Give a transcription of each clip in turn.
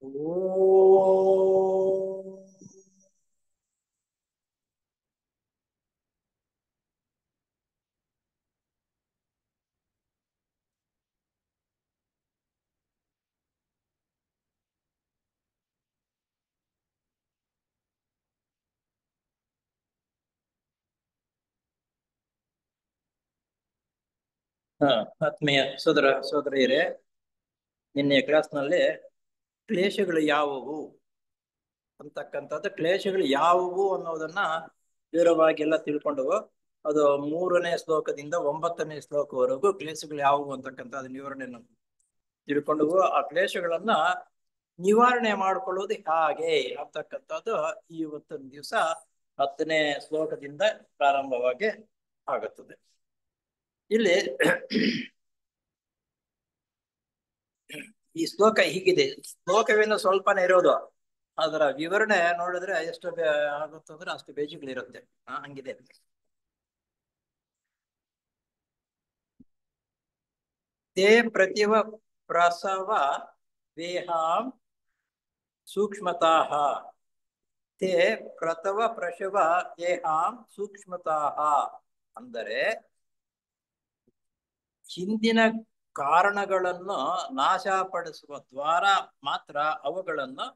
ಓ ಹ ಆತ್ಮೀಯ ಸೋದರ ಸೋದರಿಯರೇ, ನಿನ್ನೆಯ ಕ್ಲಾಸ್ನಲ್ಲಿ ಕ್ಲೇಶಗಳು ಯಾವುವು ಅಂತಕ್ಕಂಥದ್ದು, ಕ್ಲೇಶಗಳು ಯಾವುವು ಅನ್ನೋದನ್ನ ವಿವರವಾಗಿ ಎಲ್ಲ ತಿಳ್ಕೊಂಡು, ಅದು 3ನೇ ಶ್ಲೋಕದಿಂದ 9ನೇ ಶ್ಲೋಕವರೆಗೂ ಕ್ಲೇಶಗಳು ಯಾವುವು ಅಂತಕ್ಕಂಥ ವಿವರಣೆಯನ್ನು ತಿಳ್ಕೊಂಡು, ಆ ಕ್ಲೇಶಗಳನ್ನ ನಿವಾರಣೆ ಮಾಡಿಕೊಳ್ಳುವುದು ಹಾಗೆ ಅಂತಕ್ಕಂಥದ್ದು ಇವತ್ತಿನ ದಿವಸ 10ನೇ ಶ್ಲೋಕದಿಂದ ಪ್ರಾರಂಭವಾಗಿ ಆಗುತ್ತದೆ. ಇಲ್ಲಿ ಈ ಶ್ಲೋಕ ಹೀಗಿದೆ. ಶ್ಲೋಕವೇನು ಸ್ವಲ್ಪನೇ ಇರೋದು, ಅದರ ವಿವರಣೆ ನೋಡಿದ್ರೆ ಎಷ್ಟು ಆಗುತ್ತಂದ್ರೆ ಅಷ್ಟು ಪೇಜುಗಳಿರುತ್ತೆ. ಹಂಗಿದೆ. ತೇ ಪ್ರತಿವ ಪ್ರಸವ ವೇಹಾಂ ಸೂಕ್ಷ್ಮತಾಃ ತೇ ಪ್ರತವ ಪ್ರಸವ ದೇಹಾಂ ಸೂಕ್ಷ್ಮತಾಃ. ಅಂದರೆ ಹಿಂದಿನ ಕಾರಣಗಳನ್ನು ನಾಶಪಡಿಸುವ ದ್ವಾರ ಮಾತ್ರ ಅವುಗಳನ್ನು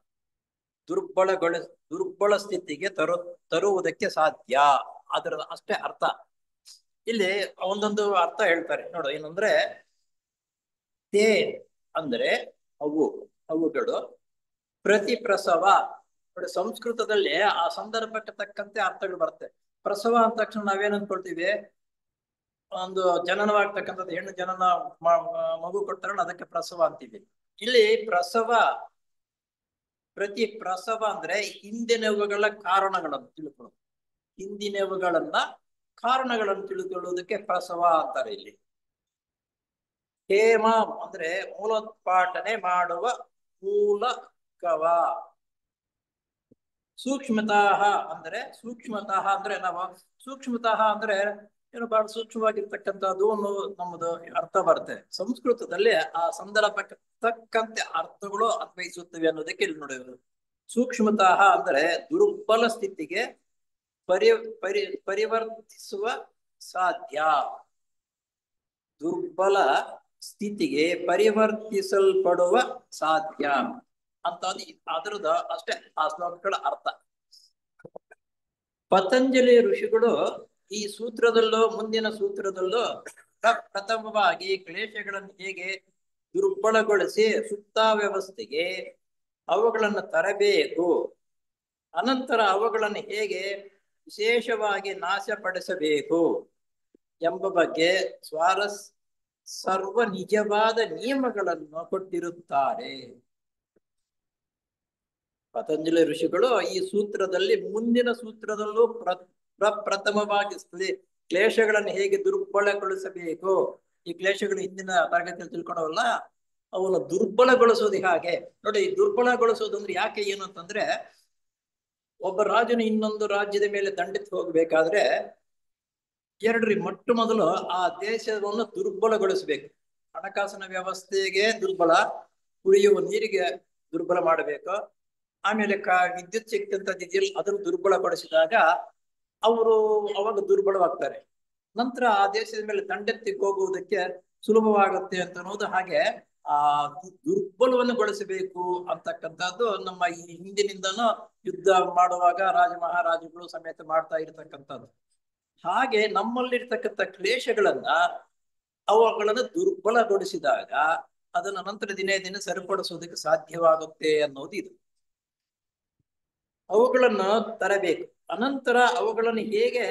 ದುರ್ಬಲ ಸ್ಥಿತಿಗೆ ತರುವುದಕ್ಕೆ ಸಾಧ್ಯ. ಅದರ ಅಷ್ಟೇ ಅರ್ಥ. ಇಲ್ಲಿ ಒಂದೊಂದು ಅರ್ಥ ಹೇಳ್ತಾರೆ ನೋಡು. ಏನಂದ್ರೆ ತೇ ಅಂದ್ರೆ ಅವುಗಳು ಪ್ರತಿ ಪ್ರಸವ. ನೋಡಿ, ಸಂಸ್ಕೃತದಲ್ಲಿ ಆ ಸಂದರ್ಭಕ್ಕೆ ತಕ್ಕಂತೆ ಅರ್ಥಗಳು ಬರುತ್ತೆ. ಪ್ರಸವ ಅಂದ ತಕ್ಷಣ ನಾವೇನ್ ಅನ್ಕೊಳ್ತೀವಿ, ಒಂದು ಜನನವಾಗ್ತಕ್ಕಂಥದ್ದು, ಹೆಣ್ಣು ಜನನ ಮಗು ಕೊಡ್ತಾರಲ್ಲ, ಅದಕ್ಕೆ ಪ್ರಸವ ಅಂತೀವಿ. ಇಲ್ಲಿ ಪ್ರಸವ, ಪ್ರತಿ ಪ್ರಸವ ಅಂದ್ರೆ ಹಿಂದಿನವುಗಳ ಕಾರಣಗಳನ್ನು ತಿಳ್ಕೊಳ್ಳೋದು. ಹಿಂದಿನವುಗಳನ್ನ ಕಾರಣಗಳನ್ನು ತಿಳ್ಕೊಳ್ಳೋದಕ್ಕೆ ಪ್ರಸವ ಅಂತಾರೆ. ಇಲ್ಲಿ ಹೇಮ ಅಂದ್ರೆ ಮೂಲೋತ್ಪಾಟನೆ ಮಾಡುವ ಮೂಲಕವ. ಸೂಕ್ಷ್ಮತಃ ಅಂದ್ರೆ ನಾವು ಸೂಕ್ಷ್ಮತಃ ಅಂದ್ರೆ ಏನು, ಬಹಳ ಸೂಕ್ಷ್ಮವಾಗಿರ್ತಕ್ಕಂಥದ್ದು ನಮ್ಮದು ಅರ್ಥ ಬರುತ್ತೆ. ಸಂಸ್ಕೃತದಲ್ಲಿ ಆ ಸಂದರ್ಭಕ್ಕೆ ತಕ್ಕಂತೆ ಅರ್ಥಗಳು ಅನ್ವಯಿಸುತ್ತವೆ ಅನ್ನೋದಕ್ಕೆ ಇಲ್ಲಿ ನೋಡಿದ್ರು. ಸೂಕ್ಷ್ಮತಃ ಅಂದ್ರೆ ದುರ್ಬಲ ಸ್ಥಿತಿಗೆ ಪರಿವರ್ತಿಸುವ ಸಾಧ್ಯ. ದುರ್ಬಲ ಸ್ಥಿತಿಗೆ ಪರಿವರ್ತಿಸಲ್ಪಡುವ ಸಾಧ್ಯ ಅಂತ ಅದರದ ಅಷ್ಟೇ ಆ ಶ್ಲೋಕಗಳ ಅರ್ಥ. ಪತಂಜಲಿ ಋಷಿಗಳು ಈ ಸೂತ್ರದಲ್ಲೂ ಮುಂದಿನ ಸೂತ್ರದಲ್ಲೂ ಪ್ರಥಮವಾಗಿ ಕ್ಲೇಶಗಳನ್ನು ಹೇಗೆ ದುರ್ಬಲಗೊಳಿಸಿ ಸುಪ್ತಾವ್ಯವಸ್ಥೆಗೆ ಅವುಗಳನ್ನು ತರಬೇಕು, ಅನಂತರ ಅವುಗಳನ್ನು ಹೇಗೆ ವಿಶೇಷವಾಗಿ ನಾಶಪಡಿಸಬೇಕು ಎಂಬ ಬಗ್ಗೆ ಸರ್ವ ನಿಜವಾದ ನಿಯಮಗಳನ್ನು ಕೊಟ್ಟಿರುತ್ತಾರೆ. ಪತಂಜಲಿ ಋಷಿಗಳು ಈ ಸೂತ್ರದಲ್ಲಿ ಮುಂದಿನ ಸೂತ್ರದಲ್ಲೂ ಪ್ರಥಮವಾಗಿ ಕ್ಲೇಶಗಳನ್ನು ಹೇಗೆ ದುರ್ಬಲಗೊಳಿಸಬೇಕು, ಈ ಕ್ಲೇಶಗಳು ಹಿಂದಿನ ತರಗತಿಯಲ್ಲಿ ತಿಳ್ಕೊಂಡವಲ್ಲ, ಅವನ್ನು ದುರ್ಬಲಗೊಳಿಸೋದು ಹಾಗೆ. ನೋಡಿ, ದುರ್ಬಲಗೊಳಿಸೋದು ಅಂದ್ರೆ ಯಾಕೆ, ಏನು ಅಂತಂದ್ರೆ, ಒಬ್ಬ ರಾಜನು ಇನ್ನೊಂದು ರಾಜ್ಯದ ಮೇಲೆ ದಂಡೆತ್ತಿ ಹೋಗ್ಬೇಕಾದ್ರೆ ಮೊಟ್ಟ ಮೊದಲು ಆ ದೇಶವನ್ನು ದುರ್ಬಲಗೊಳಿಸಬೇಕು. ಹಣಕಾಸಿನ ವ್ಯವಸ್ಥೆಗೆ ದುರ್ಬಲ, ಕುಡಿಯುವ ನೀರಿಗೆ ದುರ್ಬಲ ಮಾಡಬೇಕು. ಆಮೇಲೆ ವಿದ್ಯುತ್ ಶಕ್ತಿ ಅಂತ ಇದೆಯಲ್ಲ, ಅದನ್ನು ದುರ್ಬಲಗೊಳಿಸಿದಾಗ ಅವಾಗ ದುರ್ಬಲವಾಗ್ತಾರೆ. ನಂತರ ಆ ದೇಶದ ಮೇಲೆ ದಂಡೆತ್ತಿ ಹೋಗುವುದಕ್ಕೆ ಸುಲಭವಾಗುತ್ತೆ ಅಂತ ಅನ್ನೋದು. ಹಾಗೆ ಆ ದುರ್ಬಲವನ್ನು ಗೊಳಿಸಬೇಕು ಅಂತಕ್ಕಂಥದ್ದು ನಮ್ಮ ಈ ಹಿಂದಿನಿಂದನೂ ಯುದ್ಧ ಮಾಡುವಾಗ ರಾಜ ಮಹಾರಾಜಗಳು ಸಮೇತ ಮಾಡ್ತಾ ಇರತಕ್ಕಂಥದ್ದು. ಹಾಗೆ ನಮ್ಮಲ್ಲಿರ್ತಕ್ಕಂಥ ಕ್ಲೇಶಗಳನ್ನ ಅವುಗಳನ್ನು ದುರ್ಬಲಗೊಳಿಸಿದಾಗ ಅದನ್ನ ನಂತರ ದಿನೇ ದಿನ ಸರಿಪಡಿಸೋದಕ್ಕೆ ಸಾಧ್ಯವಾಗುತ್ತೆ ಅನ್ನೋದು ಇದು. ಅವುಗಳನ್ನು ತರಬೇಕು, ಅನಂತರ ಅವುಗಳನ್ನು ಹೇಗೆ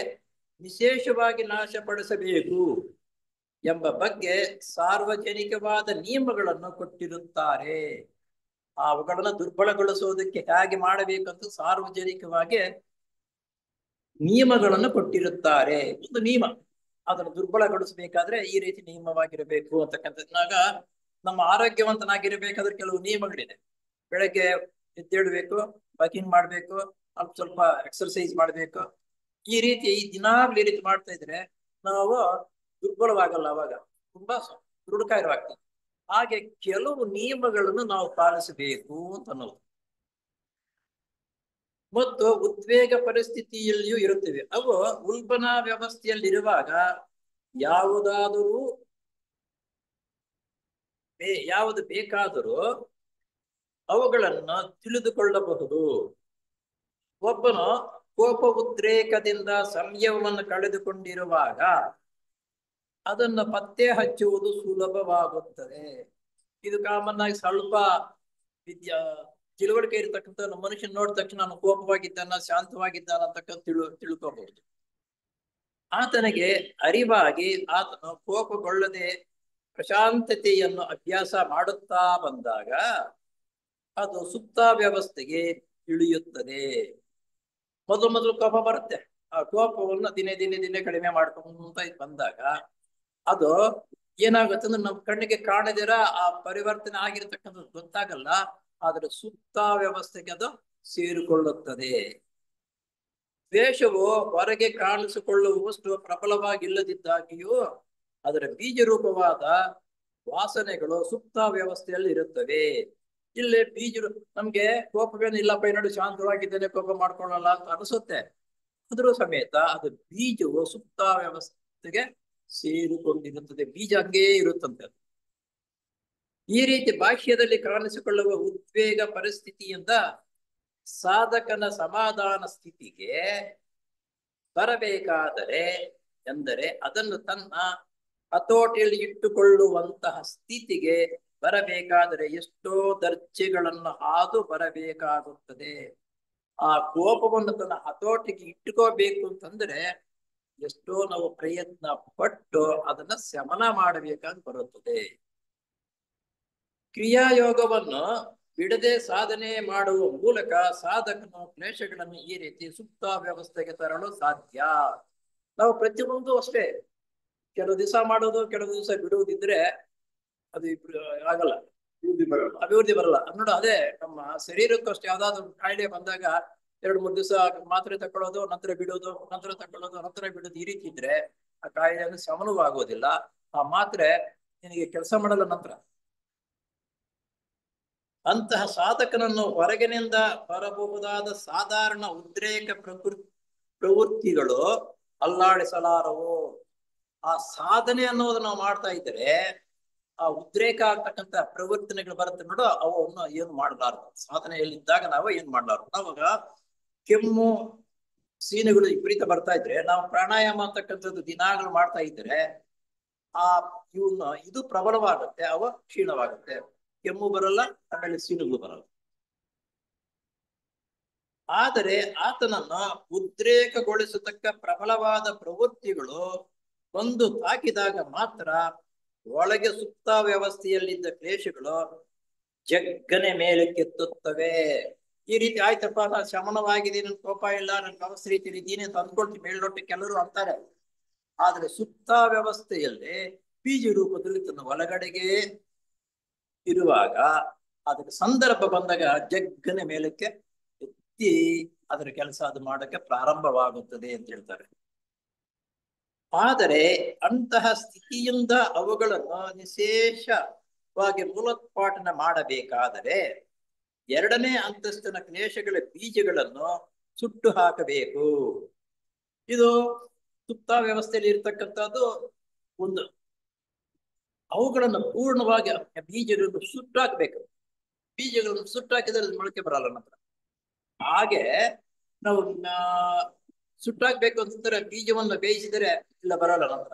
ವಿಶೇಷವಾಗಿ ನಾಶಪಡಿಸಬೇಕು ಎಂಬ ಬಗ್ಗೆ ಸಾರ್ವಜನಿಕವಾದ ನಿಯಮಗಳನ್ನು ಕೊಟ್ಟಿರುತ್ತಾರೆ. ಅವುಗಳನ್ನು ದುರ್ಬಲಗೊಳಿಸುವುದಕ್ಕೆ ಹೇಗೆ ಮಾಡಬೇಕಂತ ಸಾರ್ವಜನಿಕವಾಗಿ ನಿಯಮಗಳನ್ನು ಕೊಟ್ಟಿರುತ್ತಾರೆ. ಒಂದು ನಿಯಮ, ಅದನ್ನು ದುರ್ಬಲಗೊಳಿಸಬೇಕಾದ್ರೆ ಈ ರೀತಿ ನಿಯಮವಾಗಿರಬೇಕು ಅಂತಕ್ಕಂಥದ್ನಾಗ, ನಮ್ಮ ಆರೋಗ್ಯವಂತನಾಗಿರ್ಬೇಕಾದ್ರೆ ಕೆಲವು ನಿಯಮಗಳಿದೆ. ಬೆಳಗ್ಗೆ ಎದ್ದೇಳಬೇಕು, ವಾಕಿಂಗ್ ಮಾಡ್ಬೇಕು, ಸ್ವಲ್ಪ ಎಕ್ಸರ್ಸೈಸ್ ಮಾಡ್ಬೇಕು. ಈ ರೀತಿ ದಿನಾಗ್ಲೂ ಈ ರೀತಿ ಮಾಡ್ತಾ ಇದ್ರೆ ನಾವು ದುರ್ಬಲವಾಗಲ್ಲ, ಅವಾಗ ತುಂಬಾ ದೃಢಕಾಯವಾಗ್ತದೆ. ಹಾಗೆ ಕೆಲವು ನಿಯಮಗಳನ್ನು ನಾವು ಪಾಲಿಸಬೇಕು ಅಂತ ಅನ್ನೋದು. ಮತ್ತು ಉದ್ವೇಗ ಪರಿಸ್ಥಿತಿಯಲ್ಲಿಯೂ ಇರುತ್ತವೆ. ಅವು ಉಲ್ಬಣ ವ್ಯವಸ್ಥೆಯಲ್ಲಿರುವಾಗ ಯಾವುದಾದರೂ ಯಾವುದು ಬೇಕಾದರೂ ಅವುಗಳನ್ನು ತಿಳಿದುಕೊಳ್ಳಬಹುದು. ಒಬ್ಬನು ಕೋಪ ಉದ್ರೇಕದಿಂದ ಸಂಯಮವನ್ನು ಕಳೆದುಕೊಂಡಿರುವಾಗ ಅದನ್ನು ಪತ್ತೆ ಹಚ್ಚುವುದು ಸುಲಭವಾಗುತ್ತದೆ. ಇದು ಕಾಮನ್ ಆಗಿ ಸ್ವಲ್ಪ ತಿಳುವಳಿಕೆ ಇರತಕ್ಕಂಥ ಮನುಷ್ಯನ ನೋಡಿದ ತಕ್ಷಣ ನಾನು ಕೋಪವಾಗಿದ್ದಾನ ಶಾಂತವಾಗಿದ್ದಾನ ಅಂತಕ್ಕಂಥ ತಿಳ್ಕೋಬಹುದು. ಆತನಿಗೆ ಅರಿವಾಗಿ ಆತನು ಕೋಪಗೊಳ್ಳದೆ ಪ್ರಶಾಂತತೆಯನ್ನು ಅಭ್ಯಾಸ ಮಾಡುತ್ತಾ ಬಂದಾಗ ಅದು ಸುಪ್ತ ವ್ಯವಸ್ಥೆಗೆ ಇಳಿಯುತ್ತದೆ. ಮೊದಲು ಕೋಪ ಬರುತ್ತೆ. ಆ ಕೋಪವನ್ನು ದಿನೇ ಕಡಿಮೆ ಮಾಡ್ಕೊಂತ ಬಂದಾಗ ಅದು ಏನಾಗುತ್ತೆ ಅಂದ್ರೆ ನಮ್ಮ ಕಣ್ಣಿಗೆ ಕಾಣದಿರ ಆ ಪರಿವರ್ತನೆ ಆಗಿರತಕ್ಕಂಥದ್ದು ಗೊತ್ತಾಗಲ್ಲ. ಆದ್ರೆ ಸುಪ್ತ ವ್ಯವಸ್ಥೆಗೆ ಅದು ಸೇರಿಕೊಳ್ಳುತ್ತದೆ. ದ್ವೇಷವು ಹೊರಗೆ ಕಾಣಿಸಿಕೊಳ್ಳುವಷ್ಟು ಪ್ರಬಲವಾಗಿಲ್ಲದಿದ್ದಾಗಿಯೂ ಅದರ ಬೀಜ ರೂಪವಾದ ವಾಸನೆಗಳು ಸುಪ್ತ ವ್ಯವಸ್ಥೆಯಲ್ಲಿ ಇರುತ್ತವೆ. ಇಲ್ಲಿ ನಮ್ಗೆ ಕೋಪವೇನು ಇಲ್ಲಪ್ಪ ನೋಡಿ ಶಾಂತವಾಗಿದ್ದೇನೆ ಕೋಪ ಮಾಡ್ಕೊಳ್ಳಲ್ಲ ಅಂತ ಅನಿಸುತ್ತೆ. ಅದ್ರ ಸಮೇತ ಅದು ಬೀಜವು ಸುಪ್ತ ವ್ಯವಸ್ಥೆಗೆ ಸೇರಿಕೊಂಡಿರುತ್ತದೆ. ಬೀಜ ಹಂಗೇ ಇರುತ್ತಂತೆ. ಈ ರೀತಿ ಬಾಹ್ಯದಲ್ಲಿ ಕಾಣಿಸಿಕೊಳ್ಳುವ ಉದ್ವೇಗ ಪರಿಸ್ಥಿತಿಯಿಂದ ಸಾಧಕನ ಸಮಾಧಾನ ಸ್ಥಿತಿಗೆ ಬರಬೇಕಾದರೆ ಎಂದರೆ ಅದನ್ನು ತನ್ನ ಹತೋಟಿಯಲ್ಲಿ ಇಟ್ಟುಕೊಳ್ಳುವಂತಹ ಸ್ಥಿತಿಗೆ ಬರಬೇಕಾದರೆ ಎಷ್ಟೋ ದರ್ಜೆಗಳನ್ನು ಹಾದು ಬರಬೇಕಾಗುತ್ತದೆ. ಆ ಕೋಪವನ್ನು ತನ್ನ ಹತೋಟಿಗೆ ಇಟ್ಟುಕೋಬೇಕು ಅಂತಂದ್ರೆ ಎಷ್ಟೋ ನಾವು ಪ್ರಯತ್ನ ಪಟ್ಟು ಅದನ್ನ ಶಮನ ಮಾಡಬೇಕಾಗಿ ಬರುತ್ತದೆ. ಕ್ರಿಯಾಯೋಗವನ್ನು ಬಿಡದೆ ಸಾಧನೆ ಮಾಡುವ ಮೂಲಕ ಸಾಧಕನು ಕ್ಲೇಶಗಳನ್ನು ಈ ರೀತಿ ಸುಪ್ತ ವ್ಯವಸ್ಥೆಗೆ ತರಲು ಸಾಧ್ಯ. ನಾವು ಪ್ರತಿಯೊಂದು ಅಷ್ಟೇ, ಕೆಲವು ದಿವಸ ಮಾಡೋದು ಕೆಲವು ದಿವಸ ಬಿಡುವುದಿದ್ರೆ ಅದು ಆಗಲ್ಲ, ಅಭಿವೃದ್ಧಿ ಬರಲ್ಲ. ನೋಡು, ಅದೇ ನಮ್ಮ ಶರೀರಕ್ಕೂ ಅಷ್ಟೇ. ಯಾವ್ದಾದ್ರು ಕಾಯಿಲೆ ಬಂದಾಗ 2-3 ದಿವಸ ಮಾತ್ರೆ ತಕೊಳ್ಳೋದು, ನಂತರ ಬಿಡೋದು, ನಂತರ ತಕೊಳ್ಳೋದು, ನಂತರ ಬಿಡೋದು, ಈ ರೀತಿ ಇದ್ರೆ ಆ ಕಾಯಿಲೆಯನ್ನು ಶಮನವಾಗುವುದಿಲ್ಲ. ಆ ಮಾತ್ರೆ ನಿನಗೆ ಕೆಲಸ ಮಾಡಲ್ಲ ನಂತರ. ಅಂತಹ ಸಾಧಕನನ್ನು ಹೊರಗಿನಿಂದ ಬರಬಹುದಾದ ಸಾಧಾರಣ ಉದ್ರೇಕ ಪ್ರವೃತ್ತಿಗಳು ಅಲ್ಲಾಡಿಸಲಾರವು. ಆ ಸಾಧನೆ ಅನ್ನೋದನ್ನ ನಾವು ಮಾಡ್ತಾ ಇದ್ರೆ ಆ ಉದ್ರೇಕ ಆಗ್ತಕ್ಕಂಥ ಪ್ರವರ್ತನೆಗಳು ಬರುತ್ತೆ ನೋಡು, ಅವನ್ನು ಏನು ಮಾಡಲಾರದು. ಸಾಧನೆಯಲ್ಲಿದ್ದಾಗ ನಾವು ಏನ್ ಮಾಡಲಾರದು. ನಾವಾಗ ಕೆಮ್ಮು ಸೀನುಗಳು ವಿಪರೀತ ಬರ್ತಾ ಇದ್ರೆ ನಾವು ಪ್ರಾಣಾಯಾಮ ಅಂತಕ್ಕಂಥದ್ದು ದಿನಾಗಳು ಮಾಡ್ತಾ ಇದ್ರೆ ಆ ಇದು ಪ್ರಬಲವಾಗುತ್ತೆ, ಅವ ಕ್ಷೀಣವಾಗುತ್ತೆ. ಕೆಮ್ಮು ಬರಲ್ಲ, ಆಮೇಲೆ ಸೀನುಗಳು ಬರಲ್ಲ. ಆದರೆ ಆತನನ್ನ ಉದ್ರೇಕಗೊಳಿಸತಕ್ಕ ಪ್ರಬಲವಾದ ಪ್ರವೃತ್ತಿಗಳು ಒಂದು ತಾಕಿದಾಗ ಮಾತ್ರ ಒಳಗೆ ಸುಪ್ತ ವ್ಯವಸ್ಥೆಯಲ್ಲಿದ್ದ ಕ್ಲೇಶಗಳು ಜಗ್ಗನೆ ಮೇಲೆ ಕೆತ್ತುತ್ತವೆ. ಈ ರೀತಿ ಆಯ್ತಪ್ಪ, ನಾನು ಶಮನವಾಗಿದೆ, ನನ್ ಕೋಪ ಇಲ್ಲ, ನನ್ ವ್ಯವಸ್ಥೆ ಇದ್ದೀನಿ ಅಂತ ಅಂದ್ಕೊಳ್ತೀವಿ ಮೇಲ್ನೋಟ ಕೆಲವರು ಅಂತಾರೆ. ಆದ್ರೆ ಸುಪ್ತ ವ್ಯವಸ್ಥೆಯಲ್ಲಿ ಬೀಜ ರೂಪದಲ್ಲಿ ತನ್ನ ಒಳಗಡೆಗೆ ಇರುವಾಗ ಅದಕ್ಕೆ ಸಂದರ್ಭ ಬಂದಾಗ ಜಗ್ಗನೆ ಮೇಲಕ್ಕೆ ಎತ್ತಿ ಅದರ ಕೆಲಸ ಅದು ಮಾಡಕ್ಕೆ ಪ್ರಾರಂಭವಾಗುತ್ತದೆ ಅಂತ ಹೇಳ್ತಾರೆ. ಆದರೆ ಅಂತಹ ಸ್ಥಿತಿಯಿಂದ ಅವುಗಳನ್ನು ವಿಶೇಷವಾಗಿ ಮೂಲೋತ್ಪಾಟನೆ ಮಾಡಬೇಕಾದರೆ 2ನೇ ಅಂತಸ್ತಿನ ಕ್ಲೇಶಗಳ ಬೀಜಗಳನ್ನು ಸುಟ್ಟು ಹಾಕಬೇಕು. ಇದು ಸುಪ್ತ ವ್ಯವಸ್ಥೆಯಲ್ಲಿ ಇರ್ತಕ್ಕಂಥದ್ದು ಒಂದು. ಅವುಗಳನ್ನು ಪೂರ್ಣವಾಗಿ ಬೀಜಗಳನ್ನು ಸುಟ್ಟಾಕ್ಬೇಕು. ಬೀಜಗಳನ್ನು ಸುಟ್ಟಾಕಿದ್ರೆ ಮೊಳಕೆ ಬರಲ್ಲ ನಂತರ. ಹಾಗೆ ನಾವು ಸುಟ್ಟಾಕ್ಬೇಕು ಅಂತಂದ್ರೆ ಬೀಜವನ್ನು ಬೇಯಿಸಿದರೆ ಇಲ್ಲ ಬರಲ್ಲ ನಂತರ.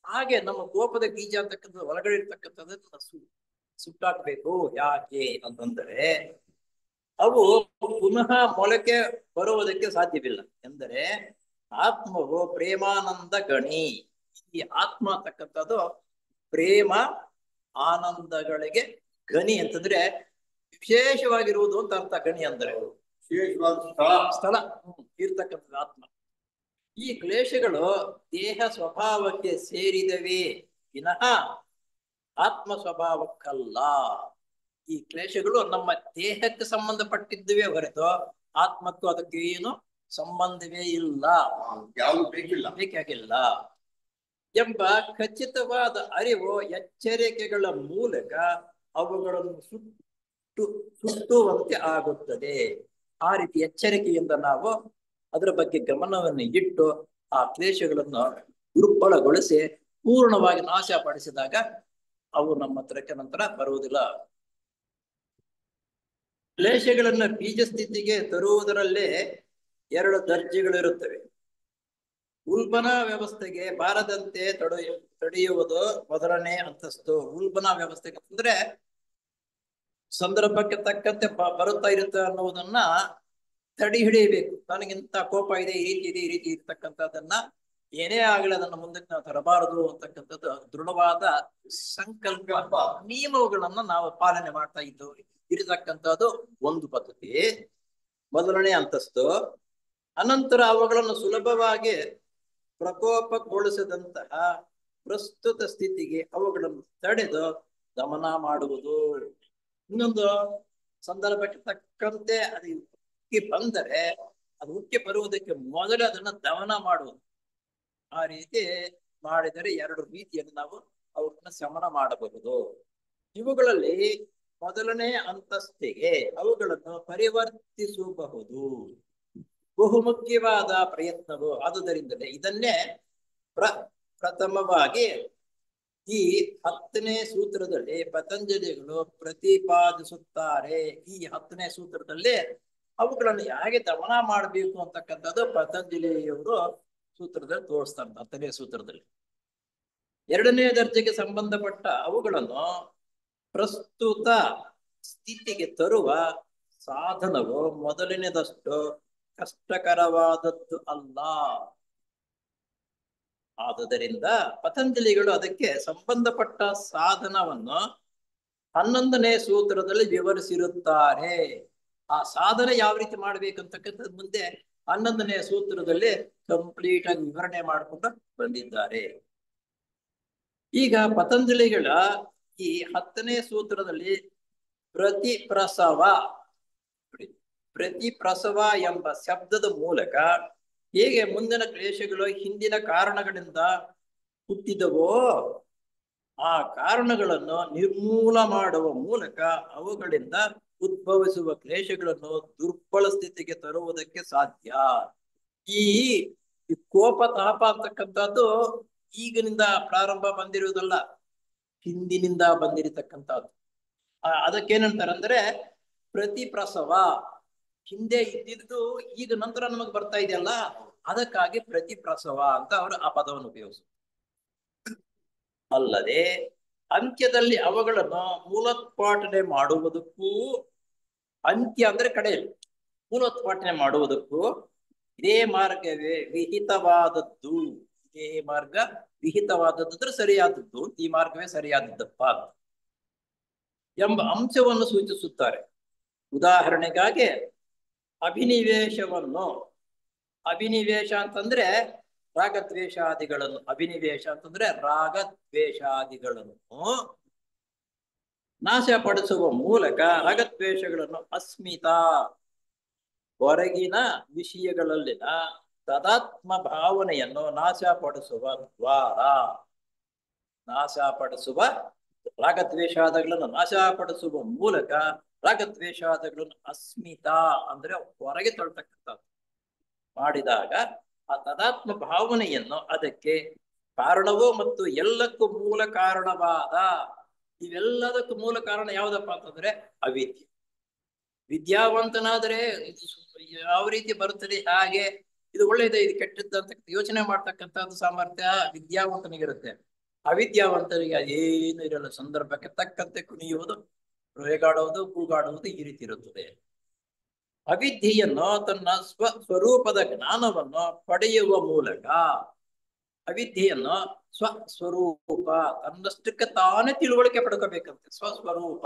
ಹಾಗೆ ನಮ್ಮ ಕೋಪದ ಬೀಜ ಅಂತಕ್ಕಂಥದ್ದು ಒಳಗಡೆ ಇರ್ತಕ್ಕಂಥದ್ದು ಸುಟ್ಟಾಕ್ಬೇಕು. ಯಾಕೆ ಅಂತಂದರೆ ಅವು ಪುನಃ ಮೊಳಕೆ ಬರುವುದಕ್ಕೆ ಸಾಧ್ಯವಿಲ್ಲ. ಎಂದರೆ ಆತ್ಮವು ಪ್ರೇಮಾನಂದ ಗಣಿ. ಈ ಆತ್ಮ ಅಂತಕ್ಕಂಥದ್ದು ಪ್ರೇಮ ಆನಂದಗಳಿಗೆ ಗಣಿ ಅಂತಂದ್ರೆ ವಿಶೇಷವಾಗಿರುವುದು ಅಂತ ಅರ್ಥ. ಗಣಿ ಅಂದ್ರೆ ಸ್ಥಳ ಇರ್ತಕ್ಕಂಥದ್ದು ಆತ್ಮ. ಈ ಕ್ಲೇಶಗಳು ದೇಹ ಸ್ವಭಾವಕ್ಕೆ ಸೇರಿದವೇ ವಿನಃ ಆತ್ಮ ಸ್ವಭಾವಕ್ಕಲ್ಲ. ಈ ಕ್ಲೇಶಗಳು ನಮ್ಮ ದೇಹಕ್ಕೆ ಸಂಬಂಧಪಟ್ಟಿದ್ದುವೇ ಹೊರತು ಆತ್ಮಕ್ಕೂ ಅದಕ್ಕೆ ಏನು ಸಂಬಂಧವೇ ಇಲ್ಲ, ಯಾವುದು ಬೇಕಾಗಿಲ್ಲ. ಎಂಬ ಖಚಿತವಾದ ಅರಿವು ಎಚ್ಚರಿಕೆಗಳ ಮೂಲಕ ಅವುಗಳನ್ನು ಸುತ್ತುವಂತೆ ಆಗುತ್ತದೆ. ಆ ರೀತಿ ಎಚ್ಚರಿಕೆಯಿಂದ ನಾವು ಅದರ ಬಗ್ಗೆ ಗಮನವನ್ನು ಇಟ್ಟು ಆ ಕ್ಲೇಶಗಳನ್ನು ದುರ್ಬಲಗೊಳಿಸಿ ಪೂರ್ಣವಾಗಿ ನಾಶಪಡಿಸಿದಾಗ ಅವು ನಮ್ಮ ಹತ್ರಕ್ಕೆ ನಂತರ ಬರುವುದಿಲ್ಲ. ಕ್ಲೇಶಗಳನ್ನ ಬೀಜ ಸ್ಥಿತಿಗೆ ತರುವುದರಲ್ಲೇ 2 ದರ್ಜೆಗಳಿರುತ್ತವೆ. ಉಲ್ಬಣ ವ್ಯವಸ್ಥೆಗೆ ಬಾರದಂತೆ ತಡೆಯುವುದು ಮೊದಲನೇ ಅಂತಸ್ತು. ಉಲ್ಬಣ ವ್ಯವಸ್ಥೆಗೆ ಅಂದ್ರೆ ಸಂದರ್ಭಕ್ಕೆ ತಕ್ಕಂತೆ ಬರುತ್ತಾ ಇರುತ್ತೆ ಅನ್ನುವುದನ್ನ ತಡೆ ಹಿಡಿಯಬೇಕು. ನನಗಿಂತ ಕೋಪ ಇದೆ, ಈ ರೀತಿ ಇದೆ, ಈ ರೀತಿ ಇರ್ತಕ್ಕಂಥದ್ದನ್ನ ಏನೇ ಆಗಲಿ ಅದನ್ನ ಮುಂದಕ್ಕೆ ನಾವು ತರಬಾರದು ಅಂತಕ್ಕಂಥದ್ದು ದೃಢವಾದ ಸಂಕಲ್ಪ ನಿಯಮಗಳನ್ನ ನಾವು ಪಾಲನೆ ಮಾಡ್ತಾ ಇರತಕ್ಕಂಥದ್ದು ಒಂದು ಪದ್ಧತಿ, ಮೊದಲನೇ ಅಂತಸ್ತು. ಅನಂತರ ಅವುಗಳನ್ನು ಸುಲಭವಾಗಿ ಪ್ರಕೋಪಗೊಳಿಸದಂತಹ ಪ್ರಸ್ತುತ ಸ್ಥಿತಿಗೆ ಅವುಗಳನ್ನು ತಡೆದು ದಮನ ಮಾಡುವುದು. ಇನ್ನೊಂದು ಸಂದರ್ಭಕ್ಕೆ ತಕ್ಕಂತೆ ಅದು ಉಕ್ಕಿ ಬಂದರೆ ಅದು ಉಕ್ಕಿ ಬರುವುದಕ್ಕೆ ಮೊದಲೇ ಅದನ್ನ ದಮನ ಮಾಡುವುದು. ಆ ರೀತಿ ಮಾಡಿದರೆ 2 ರೀತಿಯಲ್ಲಿ ನಾವು ಅವುಗಳನ್ನ ಶಮನ ಮಾಡಬಹುದು. ಇವುಗಳಲ್ಲಿ ಮೊದಲನೇ ಅಂತಸ್ತಿಗೆ ಅವುಗಳನ್ನು ಪರಿವರ್ತಿಸಬಹುದು ಬಹುಮುಖ್ಯವಾದ ಪ್ರಯತ್ನವು. ಆದುದರಿಂದಲೇ ಇದನ್ನೇ ಪ್ರಥಮವಾಗಿ ಈ 10ನೇ ಸೂತ್ರದಲ್ಲಿ ಪತಂಜಲಿಗಳು ಪ್ರತಿಪಾದಿಸುತ್ತಾರೆ. ಈ 10ನೇ ಸೂತ್ರದಲ್ಲಿ ಅವುಗಳನ್ನು ಹೇಗೆ ದಮನ ಮಾಡಬೇಕು ಅಂತಕ್ಕಂಥದ್ದು ಪತಂಜಲಿಯವರು ಸೂತ್ರದಲ್ಲಿ ತೋರಿಸ್ತಾರೆ. 10ನೇ ಸೂತ್ರದಲ್ಲಿ 2ನೇ ದರ್ಜೆಗೆ ಸಂಬಂಧಪಟ್ಟ ಅವುಗಳನ್ನು ಪ್ರಸ್ತುತ ಸ್ಥಿತಿಗೆ ತರುವ ಸಾಧನವು ಮೊದಲನೇದಷ್ಟು ಕಷ್ಟಕರವಾದದ್ದು ಅಲ್ಲ. ಆದುದರಿಂದ ಪತಂಜಲಿಗಳು ಅದಕ್ಕೆ ಸಂಬಂಧಪಟ್ಟ ಸಾಧನವನ್ನು 11ನೇ ಸೂತ್ರದಲ್ಲಿ ವಿವರಿಸಿರುತ್ತಾರೆ. ಆ ಸಾಧನ ಯಾವ ರೀತಿ ಮಾಡ್ಬೇಕಂತಕ್ಕಂಥದ್ದು ಮುಂದೆ 11ನೇ ಸೂತ್ರದಲ್ಲಿ ಕಂಪ್ಲೀಟ್ ಆಗಿ ವಿವರಣೆ ಮಾಡಿಕೊಂಡು ಬಂದಿದ್ದಾರೆ. ಈಗ ಪತಂಜಲಿಗಳ ಈ 10ನೇ ಸೂತ್ರದಲ್ಲಿ ಪ್ರತಿಪ್ರಸವ ಎಂಬ ಶಬ್ದದ ಮೂಲಕ ಹೇಗೆ ಮುಂದಿನ ಕ್ಲೇಶಗಳು ಹಿಂದಿನ ಕಾರಣಗಳಿಂದ ಹುಟ್ಟಿದವೋ ಆ ಕಾರಣಗಳನ್ನು ನಿರ್ಮೂಲ ಮಾಡುವ ಮೂಲಕ ಅವುಗಳಿಂದ ಉದ್ಭವಿಸುವ ಕ್ಲೇಶಗಳನ್ನು ದುರ್ಬಲ ಸ್ಥಿತಿಗೆ ತರುವುದಕ್ಕೆ ಸಾಧ್ಯ. ಈ ಕೋಪ ತಾಪ ಅಂತಕ್ಕಂಥದ್ದು ಈಗಿನಿಂದ ಪ್ರಾರಂಭ ಬಂದಿರುವುದಲ್ಲ, ಹಿಂದಿನಿಂದ ಬಂದಿರತಕ್ಕಂಥದ್ದು. ಅದಕ್ಕೇನಂತಾರೆ ಅಂದ್ರೆ ಪ್ರತಿಪ್ರಸವ. ಹಿಂದೆ ಇದ್ದಿದ್ದು ಈಗ ನಂತರ ನಮಗೆ ಬರ್ತಾ ಇದೆಯಲ್ಲ, ಅದಕ್ಕಾಗಿ ಪ್ರತಿಪ್ರಸವ ಅಂತ ಅವರು ಆ ಪದವನ್ನು ಉಪಯೋಗಿಸ. ಅಲ್ಲದೆ ಅಂತ್ಯದಲ್ಲಿ ಅವುಗಳನ್ನು ಮೂಲೋತ್ಪಾಟನೆ ಮಾಡುವುದಕ್ಕೂ, ಅಂತ್ಯ ಅಂದ್ರೆ ಕಡೆಯಲ್ಲಿ ಮೂಲೋತ್ಪಾಟನೆ ಮಾಡುವುದಕ್ಕೂ ಇದೇ ಮಾರ್ಗವೇ ವಿಹಿತವಾದದ್ದು. ಇದೇ ಮಾರ್ಗ ವಿಹಿತವಾದದ್ದು ಅಂದ್ರೆ ಸರಿಯಾದದ್ದು, ಈ ಮಾರ್ಗವೇ ಸರಿಯಾದದ್ದಪ್ಪ ಎಂಬ ಅಂಶವನ್ನು ಸೂಚಿಸುತ್ತಾರೆ. ಉದಾಹರಣೆಗಾಗಿ ಅಭಿನಿವೇಶ ಅಂತಂದ್ರೆ ರಾಗದ್ವೇಷಾದಿಗಳನ್ನು, ಅಭಿನಿವೇಶ ಅಂತಂದ್ರೆ ರಾಗದ್ವೇಷಾದಿಗಳನ್ನು ನಾಶಪಡಿಸುವ ಮೂಲಕ ರಾಗದ್ವೇಷಗಳನ್ನು ಅಸ್ಮಿತಾ ಹೊರಗಿನ ವಿಷಯಗಳಲ್ಲಿನ ತದಾತ್ಮ ಭಾವನೆಯನ್ನು ನಾಶಪಡಿಸುವ ರಾಗದ್ವೇಷಾದಿಗಳನ್ನು ನಾಶಪಡಿಸುವ ಮೂಲಕ ರಾಗದ್ವೇಷಾದಿಗಳನ್ನು ಅಸ್ಮಿತಾ ಅಂದ್ರೆ ಹೊರಗೆ ತಳ್ತಕ್ಕಂಥದ್ದು ಮಾಡಿದಾಗ ಆ ತದಾತ್ಮ ಭಾವನೆಯನ್ನು ಅದಕ್ಕೆ ಕಾರಣವೋ ಮತ್ತು ಎಲ್ಲಕ್ಕೂ ಮೂಲ ಕಾರಣವಾದ, ಇವೆಲ್ಲದಕ್ಕೂ ಮೂಲ ಕಾರಣ ಯಾವುದಪ್ಪ ಅಂತಂದ್ರೆ ಅವಿದ್ಯೆ. ವಿದ್ಯಾವಂತನಾದ್ರೆ ಇದು ಯಾವ ರೀತಿ ಬರುತ್ತದೆ, ಹಾಗೆ ಇದು ಒಳ್ಳೇದು ಇದು ಕೆಟ್ಟದ್ದು ಅಂತ ಯೋಚನೆ ಮಾಡ್ತಕ್ಕಂಥದ್ದು ಸಾಮರ್ಥ್ಯ ವಿದ್ಯಾವಂತನಿಗಿರುತ್ತೆ. ಅವಿದ್ಯಾವಂತನಿಗೆ ಏನು ಇರಲ್ಲ. ಸಂದರ್ಭಕ್ಕೆ ತಕ್ಕಂತೆ ಕುಣಿಯುವುದು, ರೇಗಾಡುವುದು, ಕೂಗಾಡುವುದು ಈ ರೀತಿ ಇರುತ್ತದೆ. ಅವಿದ್ಯೆಯನ್ನು ತನ್ನ ಸ್ವರೂಪದ ಜ್ಞಾನವನ್ನು ಪಡೆಯುವ ಮೂಲಕ, ಅವಿದ್ಯೆಯನ್ನು ಸ್ವಸ್ವರೂಪ ತನ್ನಷ್ಟಕ್ಕೆ ತಾನೇ ತಿಳುವಳಿಕೆ ಪಡ್ಕೋಬೇಕಂತೆ. ಸ್ವಸ್ವರೂಪ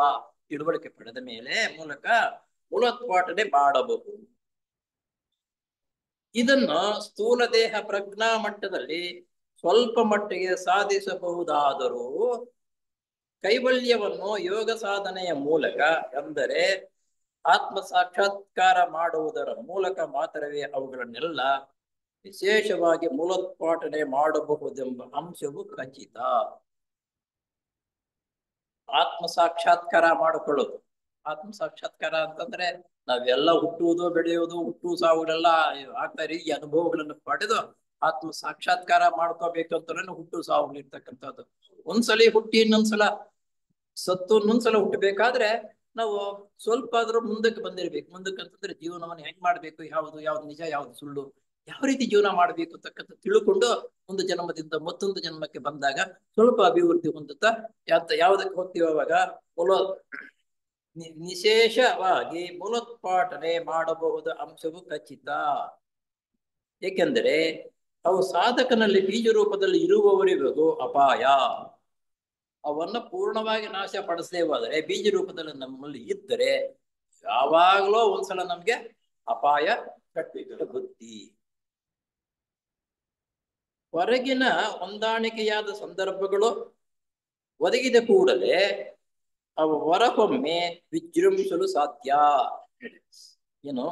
ತಿಳುವಳಿಕೆ ಪಡೆದ ಮೇಲೆ ಮೂಲಕ ಮೂಲೋತ್ಪಾಟನೆ ಮಾಡಬಹುದು. ಇದನ್ನು ಸ್ಥೂಲ ದೇಹ ಪ್ರಜ್ಞಾ ಮಟ್ಟದಲ್ಲಿ ಸ್ವಲ್ಪ ಮಟ್ಟಿಗೆ ಸಾಧಿಸಬಹುದಾದರೂ ಕೈವಲ್ಯವನ್ನು ಯೋಗ ಸಾಧನೆಯ ಮೂಲಕ, ಅಂದರೆ ಆತ್ಮ ಸಾಕ್ಷಾತ್ಕಾರ ಮಾಡುವುದರ ಮೂಲಕ ಮಾತ್ರವೇ ಅವುಗಳನ್ನೆಲ್ಲ ವಿಶೇಷವಾಗಿ ಮೂಲೋತ್ಪಾಟನೆ ಮಾಡಬಹುದೆಂಬ ಅಂಶವು ಖಚಿತ. ಆತ್ಮ ಸಾಕ್ಷಾತ್ಕಾರ ಮಾಡಿಕೊಳ್ಳೋದು. ಆತ್ಮ ಸಾಕ್ಷಾತ್ಕಾರ ಅಂತಂದ್ರೆ ನಾವೆಲ್ಲ ಹುಟ್ಟುವುದು ಬೆಳೆಯುವುದು ಹುಟ್ಟು ಸಾವುಗಳೆಲ್ಲ ಆಗ್ತಾ ಇರಿ ಈ ಅನುಭವಗಳನ್ನು ಪಡೆದು ಆತ್ಮ ಸಾಕ್ಷಾತ್ಕಾರ ಮಾಡ್ಕೋಬೇಕಂತ ಹುಟ್ಟು ಸಾವುಗಳಿರ್ತಕ್ಕಂಥದ್ದು. ಒಂದ್ಸಲಿ ಹುಟ್ಟಿ ಇನ್ನೊಂದ್ಸಲ ಸತ್ತು ಇನ್ನೊಂದ್ಸಲ ಹುಟ್ಟಬೇಕಾದ್ರೆ ನಾವು ಸ್ವಲ್ಪ ಆದ್ರೂ ಮುಂದಕ್ಕೆ ಬಂದಿರ್ಬೇಕು. ಮುಂದಕ್ಕೆ ಅಂತಂದ್ರೆ ಜೀವನವನ್ನು ಹೆಂಗ್ ಮಾಡ್ಬೇಕು, ಯಾವ್ದು ನಿಜ ಯಾವ್ದು ಸುಳ್ಳು, ಯಾವ ರೀತಿ ಜೀವನ ಮಾಡ್ಬೇಕು ಅಂತಕ್ಕಂಥ ತಿಳ್ಕೊಂಡು ಒಂದು ಜನ್ಮದಿಂದ ಮತ್ತೊಂದು ಜನ್ಮಕ್ಕೆ ಬಂದಾಗ ಸ್ವಲ್ಪ ಅಭಿವೃದ್ಧಿ ಹೊಂದುತ್ತಾ ಯಾವ್ದಕ್ಕೆ ಹೋಗ್ತೀವಿ ಅವಾಗ ವಿಶೇಷವಾಗಿ ಮೂಲೋತ್ಪಾಟನೆ ಮಾಡಬಹುದು ಅಂಶವು ಖಚಿತ. ಏಕೆಂದರೆ ಅವು ಸಾಧಕನಲ್ಲಿ ಬೀಜ ರೂಪದಲ್ಲಿ ಇರುವವರಿಗೂ ಅಪಾಯ. ಅವನ್ನ ಪೂರ್ಣವಾಗಿ ನಾಶ ಪಡಿಸದೇ ಹೋದರೆ ಬೀಜ ರೂಪದಲ್ಲಿ ನಮ್ಮಲ್ಲಿ ಇದ್ದರೆ ಯಾವಾಗಲೂ ಒಂದ್ಸಲ ನಮ್ಗೆ ಅಪಾಯ ಬುದ್ಧಿ. ಹೊರಗಿನ ಹೊಂದಾಣಿಕೆಯಾದ ಸಂದರ್ಭಗಳು ಒದಗಿದ ಕೂಡಲೇ ಅವು ಹೊರಗೊಮ್ಮೆ ವಿಜೃಂಭಿಸಲು ಸಾಧ್ಯ. ಏನು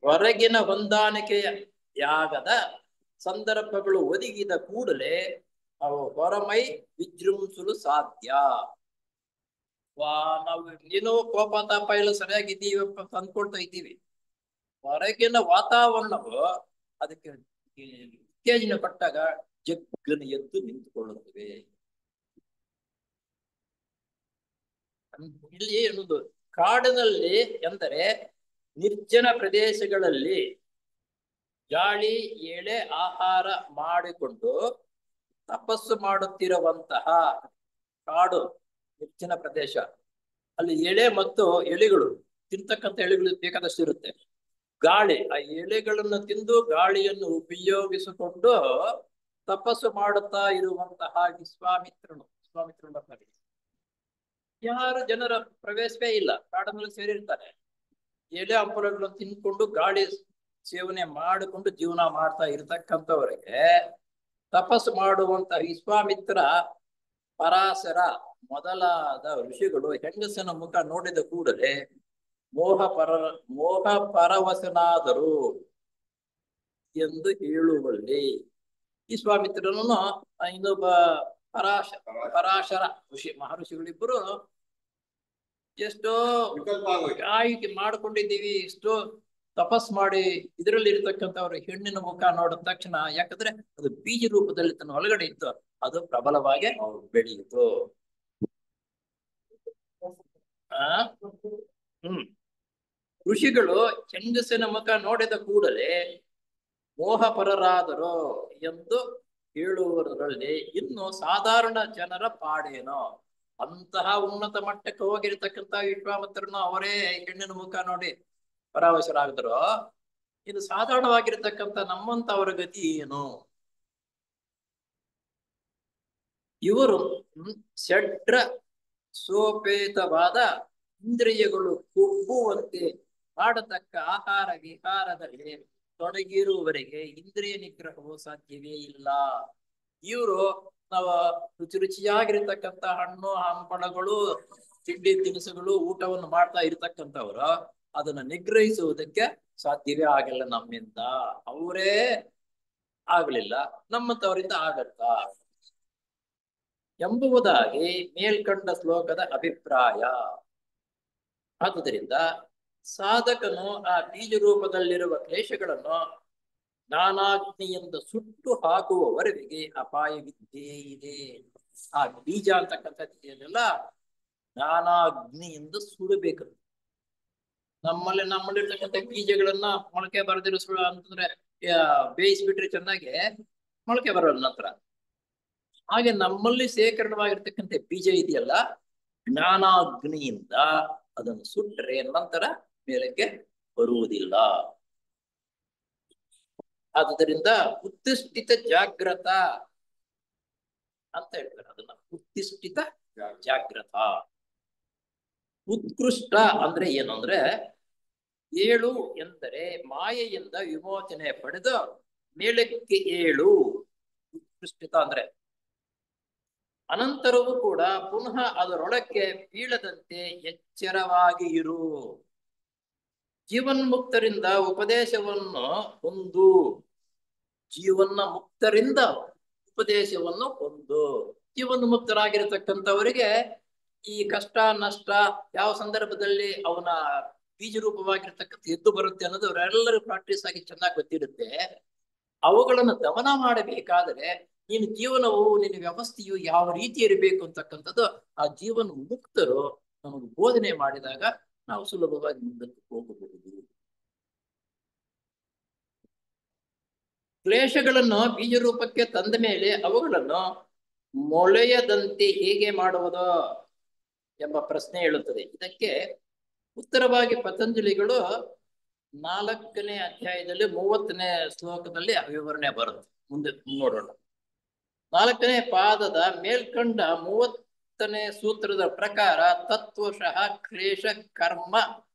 ಹೊರಗಿನ ಹೊಂದಾಣಿಕೆಯಾಗದ ಸಂದರ್ಭಗಳು ಒದಗಿದ ಕೂಡಲೇ ಅವು ಹೊರಮೈ ವಿಜೃಂಭಿಸಲು ಸಾಧ್ಯ. ನಾವು ಏನೋ ಕೋಪ ತಾಪ ಎಲ್ಲ ಸರಿಯಾಗಿದ್ದೀವಿ ಅಂದ್ಕೊಳ್ತಾ ಇದ್ದೀವಿ. ಹೊರಗಿನ ವಾತಾವರಣವು ಅದಕ್ಕೆ ಉತ್ತೇಜನ ಪಟ್ಟಾಗ ಜಗ್ಗನ ಎದ್ದು ನಿಂತುಕೊಳ್ಳುತ್ತವೆ. ಇಲ್ಲಿ ಏನೊಂದು ಕಾಡಿನಲ್ಲಿ ಎಂದರೆ ನಿರ್ಜನ ಪ್ರದೇಶಗಳಲ್ಲಿ ಗಾಳಿ ಎಳೆ ಆಹಾರ ಮಾಡಿಕೊಂಡು ತಪಸ್ಸು ಮಾಡುತ್ತಿರುವಂತಹ ಕಾಡು ನಿರ್ಜನ ಪ್ರದೇಶ. ಅಲ್ಲಿ ಎಳೆ ಮತ್ತು ಎಲೆಗಳು ತಿಂತಕ್ಕಂಥ ಎಲೆಗಳು ಬೇಕಾದಷ್ಟು ಇರುತ್ತೆ. ಗಾಳಿ ಆ ಎಲೆಗಳನ್ನು ತಿಂದು ಗಾಳಿಯನ್ನು ಉಪಯೋಗಿಸಿಕೊಂಡು ತಪಸ್ಸು ಮಾಡುತ್ತಾ ಇರುವಂತಹ ವಿಶ್ವಾಮಿತ್ರನು ಯಾರು ಜನರ ಪ್ರವೇಶವೇ ಇಲ್ಲ, ಕಾಡಿನಲ್ಲಿ ಸೇರಿರ್ತಾರೆ. ಎಲೆ ಹಂಪಲುಗಳನ್ನು ತಿನ್ಕೊಂಡು ಗಾಳಿ ಸೇವನೆ ಮಾಡಿಕೊಂಡು ಜೀವನ ಮಾಡ್ತಾ ಇರತಕ್ಕಂಥವರಿಗೆ ತಪಸ್ಸು ಮಾಡುವಂತ ವಿಶ್ವಾಮಿತ್ರ, ಪರಾಶರ ಮೊದಲಾದ ಋಷಿಗಳು ಹೆಂಗಸನ ಮುಖ ನೋಡಿದ ಕೂಡಲೇ ಮೋಹ ಪರವಶನಾದರು ಎಂದು ಹೇಳುವಲ್ಲಿ ವಿಶ್ವಾಮಿತ್ರನನ್ನು ಇನ್ನೊಬ್ಬ ಪರಾಶರ ಋಷಿ ಮಹರ್ಷಿಗಳಿಬ್ಬರು ಎಷ್ಟೋ ಆಯ್ಕೆ ಮಾಡ್ಕೊಂಡಿದ್ದೀವಿ, ಎಷ್ಟೋ ತಪಸ್ ಮಾಡಿ ಇದರಲ್ಲಿ ಇರ್ತಕ್ಕಂಥವ್ರ ಹೆಣ್ಣಿನ ಮುಖ ನೋಡಿದ ತಕ್ಷಣ, ಯಾಕಂದ್ರೆ ಅದು ಬೀಜ ರೂಪದಲ್ಲಿ ತನ್ನ ಒಳಗಡೆ ಇತ್ತು, ಅದು ಪ್ರಬಲವಾಗಿ ಬೆಳೆಯಿತು. ಋಷಿಗಳು ಹೆಂಗಸಿನ ಮುಖ ನೋಡಿದ ಕೂಡಲೇ ಮೋಹಪರರಾದರು ಎಂದು ಹೇಳುವುದರಲ್ಲಿ ಇನ್ನು ಸಾಧಾರಣ ಜನರ ಪಾಡೇನೋ. ಅಂತಹ ಉನ್ನತ ಮಟ್ಟಕ್ಕೆ ಹೋಗಿರ್ತಕ್ಕಂಥ ವಿಶ್ವಾಮಿತ್ರನು ಅವರೇ ಹೆಣ್ಣಿನ ಮುಖ ನೋಡಿ ಪರವಶರಾಗಿದ್ರು. ಇದು ಸಾಧಾರಣವಾಗಿರ್ತಕ್ಕಂಥ ನಮ್ಮಂತವರ ಗತಿ ಏನು? ಇವರು ಷಡ್ರ ಸೋಪೇತವಾದ ಇಂದ್ರಿಯಗಳು ಕೊಬ್ಬುವಂತೆ ಮಾಡತಕ್ಕ ಆಹಾರ ವಿಹಾರದಲ್ಲಿ ತೊಡಗಿರುವವರೆಗೆ ಇಂದ್ರಿಯ ನಿಗ್ರಹವು ಸಾಧ್ಯವೇ ಇಲ್ಲ. ಇವರು ನಾವು ರುಚಿಯಾಗಿರ್ತಕ್ಕಂಥ ಹಣ್ಣು ಹಂಪಳಗಳು ತಿಂಡಿ ತಿನಿಸುಗಳು ಊಟವನ್ನು ಮಾಡ್ತಾ ಇರ್ತಕ್ಕಂಥವ್ರು ಅದನ್ನ ನಿಗ್ರಹಿಸುವುದಕ್ಕೆ ಸಾಧ್ಯವೇ ಆಗಿಲ್ಲ ನಮ್ಮಿಂದ. ಅವರೇ ಆಗ್ಲಿಲ್ಲ, ನಮ್ಮಂತವರಿಂದ ಆಗತ್ತಾ ಎಂಬುದಾಗಿ ಮೇಲ್ಕಂಡ ಶ್ಲೋಕದ ಅಭಿಪ್ರಾಯ. ಆದುದರಿಂದ ಸಾಧಕನು ಆ ಬೀಜ ರೂಪದಲ್ಲಿರುವ ಕ್ಲೇಶಗಳನ್ನು ಜ್ಞಾನಾಗ್ನಿಯಿಂದ ಸುಟ್ಟು ಹಾಕುವವರೆಗೆ ಅಪಾಯವಿದ್ದೇ ಇದೆ. ಆ ಬೀಜ ಅಂತಕ್ಕಂಥದ್ದೆಲ್ಲ ಜ್ಞಾನಾಗ್ನಿಯಿಂದ ಸುಡಬೇಕು. ನಮ್ಮಲ್ಲಿರ್ತಕ್ಕಂಥ ಬೀಜಗಳನ್ನ ಮೊಳಕೆ ಬರದಿರೋ ಸುಳ್ಳು ಅಂತಂದ್ರೆ ಬೇಯಿಸ್ಬಿಟ್ರೆ ಚೆನ್ನಾಗಿ ಮೊಳಕೆ ಬರೋಲ್ಲ ನಂತರ. ಹಾಗೆ ನಮ್ಮಲ್ಲಿ ಶೇಖರಣವಾಗಿರ್ತಕ್ಕಂಥ ಬೀಜ ಇದೆಯಲ್ಲ, ಜ್ಞಾನಾಗ್ನಿಯಿಂದ ಅದನ್ನು ಸುಟ್ಟರೆ ನಂತರ ಮೇಲಕ್ಕೆ ಬರುವುದಿಲ್ಲ. ಆದುದರಿಂದ ಉತ್ತಿಷ್ಠಿತ ಜಾಗ್ರತ ಅಂತ ಹೇಳ್ತಾರೆ. ಅದನ್ನ ಉತ್ತಿಷ್ಠಿತ ಜಾಗ್ರತ. ಉತ್ಕೃಷ್ಟ ಅಂದ್ರೆ ಏನು ಅಂದ್ರೆ, ಏಳು ಎಂದರೆ ಮಾಯೆಯಿಂದ ವಿಮೋಚನೆ ಪಡೆದು ಮೇಲಕ್ಕೆ ಏಳು. ಉತ್ಕೃಷ್ಟಿತ ಅಂದ್ರೆ ಅನಂತರವೂ ಕೂಡ ಪುನಃ ಅದರೊಳಕ್ಕೆ ಬೀಳದಂತೆ ಎಚ್ಚರವಾಗಿ ಇರು. ಜೀವನ್ಮುಕ್ತರಿಂದ ಉಪದೇಶವನ್ನು ಹೊಂದು ಜೀವನ ಮುಕ್ತರಿಂದ ಉಪದೇಶವನ್ನು ಹೊಂದು. ಜೀವನ ಮುಕ್ತರಾಗಿರತಕ್ಕಂಥವರಿಗೆ ಈ ಕಷ್ಟ ನಷ್ಟ ಯಾವ ಸಂದರ್ಭದಲ್ಲಿ ಅವನ ಬೀಜ ರೂಪವಾಗಿರ್ತಕ್ಕಂಥ ಎದ್ದು ಬರುತ್ತೆ ಅನ್ನೋದು ಅವರೆಲ್ಲರೂ ಪ್ರಾಕ್ಟೀಸ್ ಆಗಿ ಚೆನ್ನಾಗಿ ಗೊತ್ತಿರುತ್ತೆ. ಅವುಗಳನ್ನು ದಮನ ಮಾಡಬೇಕಾದರೆ ನಿನ್ನ ಜೀವನವು ನಿನ್ನ ವ್ಯವಸ್ಥೆಯು ಯಾವ ರೀತಿ ಇರಬೇಕು ಅಂತಕ್ಕಂಥದ್ದು ಆ ಜೀವನ ಮುಕ್ತರು ನಮಗೆ ಬೋಧನೆ ಮಾಡಿದಾಗ ನಾವು ಸುಲಭವಾಗಿ ಮುಂದಕ್ಕೆ ಹೋಗಬಹುದು. ಕ್ಲೇಶಗಳನ್ನು ಬೀಜ ರೂಪಕ್ಕೆ ತಂದ ಮೇಲೆ ಅವುಗಳನ್ನು ಮೊಳೆಯದಂತೆ ಹೇಗೆ ಮಾಡುವುದು ಎಂಬ ಪ್ರಶ್ನೆ ಹೇಳುತ್ತದೆ. ಇದಕ್ಕೆ ಉತ್ತರವಾಗಿ ಪತಂಜಲಿಗಳು 4ನೇ ಅಧ್ಯಾಯದಲ್ಲಿ 30ನೇ ಶ್ಲೋಕದಲ್ಲಿ ವಿವರಣೆ ಬರುತ್ತೆ. ಮುಂದೆ ನೋಡೋಣ. 4ನೇ ಪಾದದ ಮೇಲ್ಕಂಡ 30ನೇ ಸೂತ್ರದ ಪ್ರಕಾರ ತತ್ವಶಃ ಕ್ಲೇಶ ಕರ್ಮ